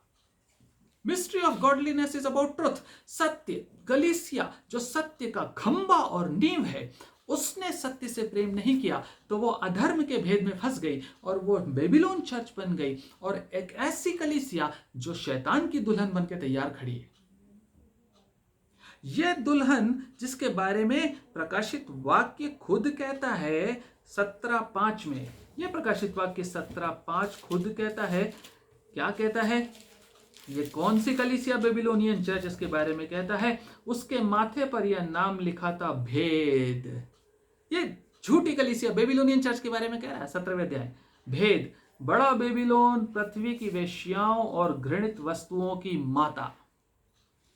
Mystery of godliness is about truth, सत्य। कलीसिया जो सत्य का खंबा और नींव है, उसने सत्य से प्रेम नहीं किया, तो वो अधर्म के भेद में फंस गई और वो बेबीलोन चर्च बन गई, और एक ऐसी कलीसिया जो शैतान की दुल्हन बनकर तैयार खड़ी है। यह दुल्हन जिसके बारे में प्रकाशित वाक्य खुद कहता है 17:5 में, यह प्रकाशित वाक्य 17:5 खुद कहता है। क्या कहता है? ये कौन सी कलीसिया बेबीलोनियन चर्च इसके बारे में कहता है? उसके माथे पर यह नाम लिखा था, भेद। ये झूठी कलीसिया बेबीलोनियन चर्च के बारे में कह रहा है 17वें अध्याय। भेद, बड़ा बेबीलोन पृथ्वी की वेश्याओं और घृणित वस्तुओं की माता।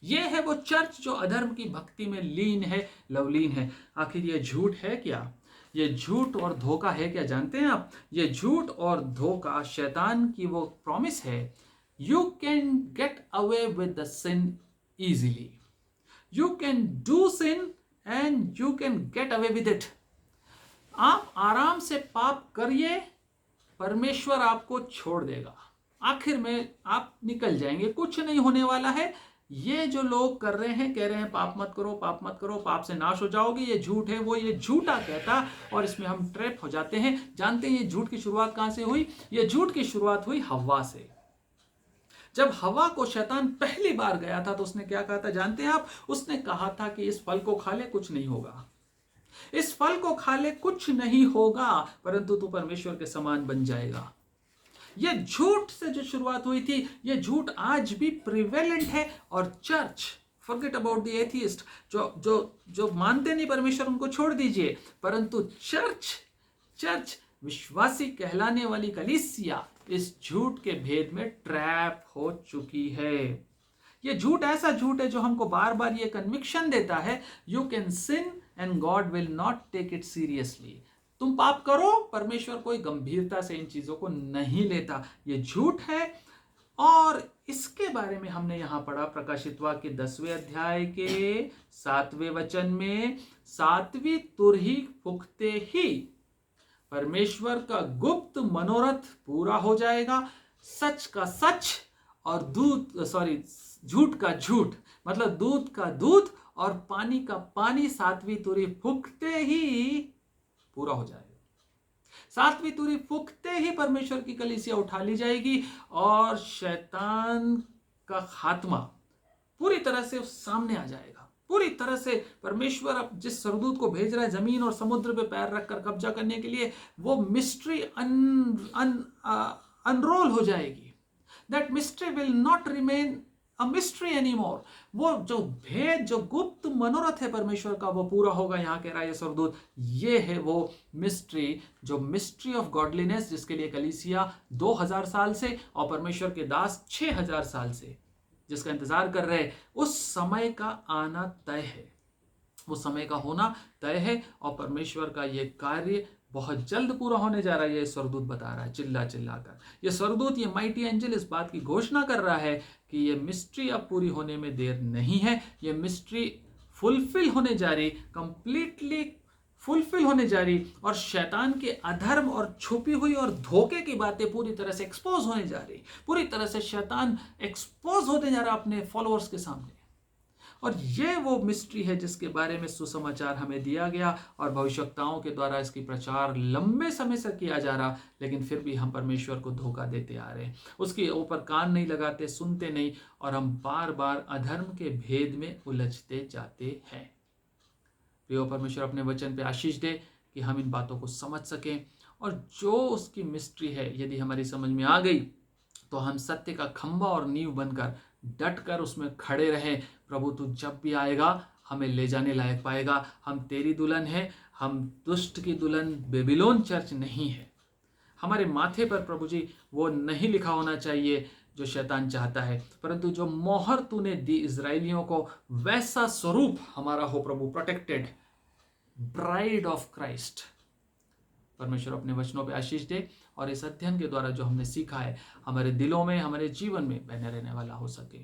यह है वो चर्च जो अधर्म की भक्ति में लीन है, लवलीन है। आखिर यह झूठ है क्या? ये झूठ और धोखा है क्या? जानते हैं आप, ये झूठ और धोखा शैतान की वो प्रॉमिस है, you can get away with the sin easily. You can do sin and you can get away with it. आप आराम से पाप करिए, परमेश्वर आपको छोड़ देगा, आखिर में आप निकल जाएंगे, कुछ नहीं होने वाला है। ये जो लोग कर रहे हैं, कह रहे हैं पाप मत करो, पाप मत करो, पाप से नाश हो जाओगे, ये झूठ है। वो ये झूठा कहता और इसमें हम ट्रैप हो जाते हैं। जानते हैं ये झूठ की शुरुआत कहां से हुई? ये झूठ की शुरुआत हुई हव्वा से। जब हवा को शैतान पहली बार गया था तो उसने क्या कहा था जानते हैं आप? उसने कहा था कि इस फल को खा ले, कुछ नहीं होगा, इस फल को खा ले, कुछ नहीं होगा, परंतु तू परमेश्वर के समान बन जाएगा। यह झूठ से जो शुरुआत हुई थी, यह झूठ आज भी प्रिवेलेंट है। और church, forget about the atheist, जो मानते नहीं परमेश्वर, उनको छोड़ दीजिए, परंतु चर्च विश्वासी कहलाने वाली कलीसिया इस झूठ के भेद में ट्रैप हो चुकी है। ये झूठ ऐसा झूठ है जो हमको बार बार ये कन्विक्शन देता है, you can sin and God will not take it seriously. तुम पाप करो, परमेश्वर कोई गंभीरता से इन चीजों को नहीं लेता। ये झूठ है। और इसके बारे में हमने यहां पढ़ा प्रकाशित वाक्य 10वें अध्याय के 7वें वचन में, 7वीं तुरही फूंकते ही परमेश्वर का गुप्त मनोरथ पूरा हो जाएगा। सच का सच और झूठ का झूठ, मतलब दूध का दूध और पानी का पानी 7वीं तुरही फूंकते ही पूरा हो जाएगा। 7वीं तुरही फूंकते ही परमेश्वर की कलीसिया उठा ली जाएगी और शैतान का खात्मा पूरी तरह से सामने आ जाएगा। पूरी तरह से परमेश्वर अब जिस सरदूत को भेज रहा है जमीन और समुद्र पे पैर रखकर कब्जा करने के लिए, वो मिस्ट्री अनरोल हो जाएगी। That mystery will not remain a mystery anymore. वो जो भेद, जो गुप्त मनोरथ है परमेश्वर का, वो पूरा होगा। यहाँ कह रहा है ये सरदूत, ये है वो मिस्ट्री, जो मिस्ट्री ऑफ गॉडलीनेस, जिसके लिए कलीसिया 2000 साल से और परमेश्वर के दास 6000 साल से जिसका इंतजार कर रहे हैं, उस समय का आना तय है, उस समय का होना तय है। और परमेश्वर का ये कार्य बहुत जल्द पूरा होने जा रहा है। ये सरदूत बता रहा है चिल्ला कर, ये सरदूत, ये माइटी एंजल इस बात की घोषणा कर रहा है कि ये मिस्ट्री अब पूरी होने में देर नहीं है। ये मिस्ट्री फुलफिल होने जा रही, कंप्लीटली फुलफिल होने जा रही और शैतान के अधर्म और छुपी हुई और धोखे की बातें पूरी तरह से एक्सपोज होने जा रही, पूरी तरह से शैतान एक्सपोज होने जा रहा अपने फॉलोअर्स के सामने। और ये वो मिस्ट्री है जिसके बारे में सुसमाचार हमें दिया गया और भविष्यवक्ताओं के द्वारा इसकी प्रचार लंबे समय से किया जा रहा, लेकिन फिर भी हम परमेश्वर को धोखा देते आ रहे हैं, उसके ऊपर कान नहीं लगाते, सुनते नहीं, और हम बार बार अधर्म के भेद में उलझते जाते हैं। प्रिय परमेश्वर अपने वचन पे आशीष दे कि हम इन बातों को समझ सकें, और जो उसकी मिस्ट्री है यदि हमारी समझ में आ गई तो हम सत्य का खंभा और नींव बनकर डट कर उसमें खड़े रहें। प्रभु तू जब भी आएगा हमें ले जाने लायक पाएगा। हम तेरी दुल्हन है, हम दुष्ट की दुल्हन बेबीलोन चर्च नहीं है। हमारे माथे पर प्रभु जी वो नहीं लिखा होना चाहिए जो शैतान चाहता है, परंतु जो मोहर तूने दी इजराइलियों को वैसा स्वरूप हमारा हो प्रभु, प्रोटेक्टेड ब्राइड ऑफ क्राइस्ट। परमेश्वर अपने वचनों पे आशीष दे और इस अध्ययन के द्वारा जो हमने सीखा है हमारे दिलों में, हमारे जीवन में बने रहने वाला हो सके।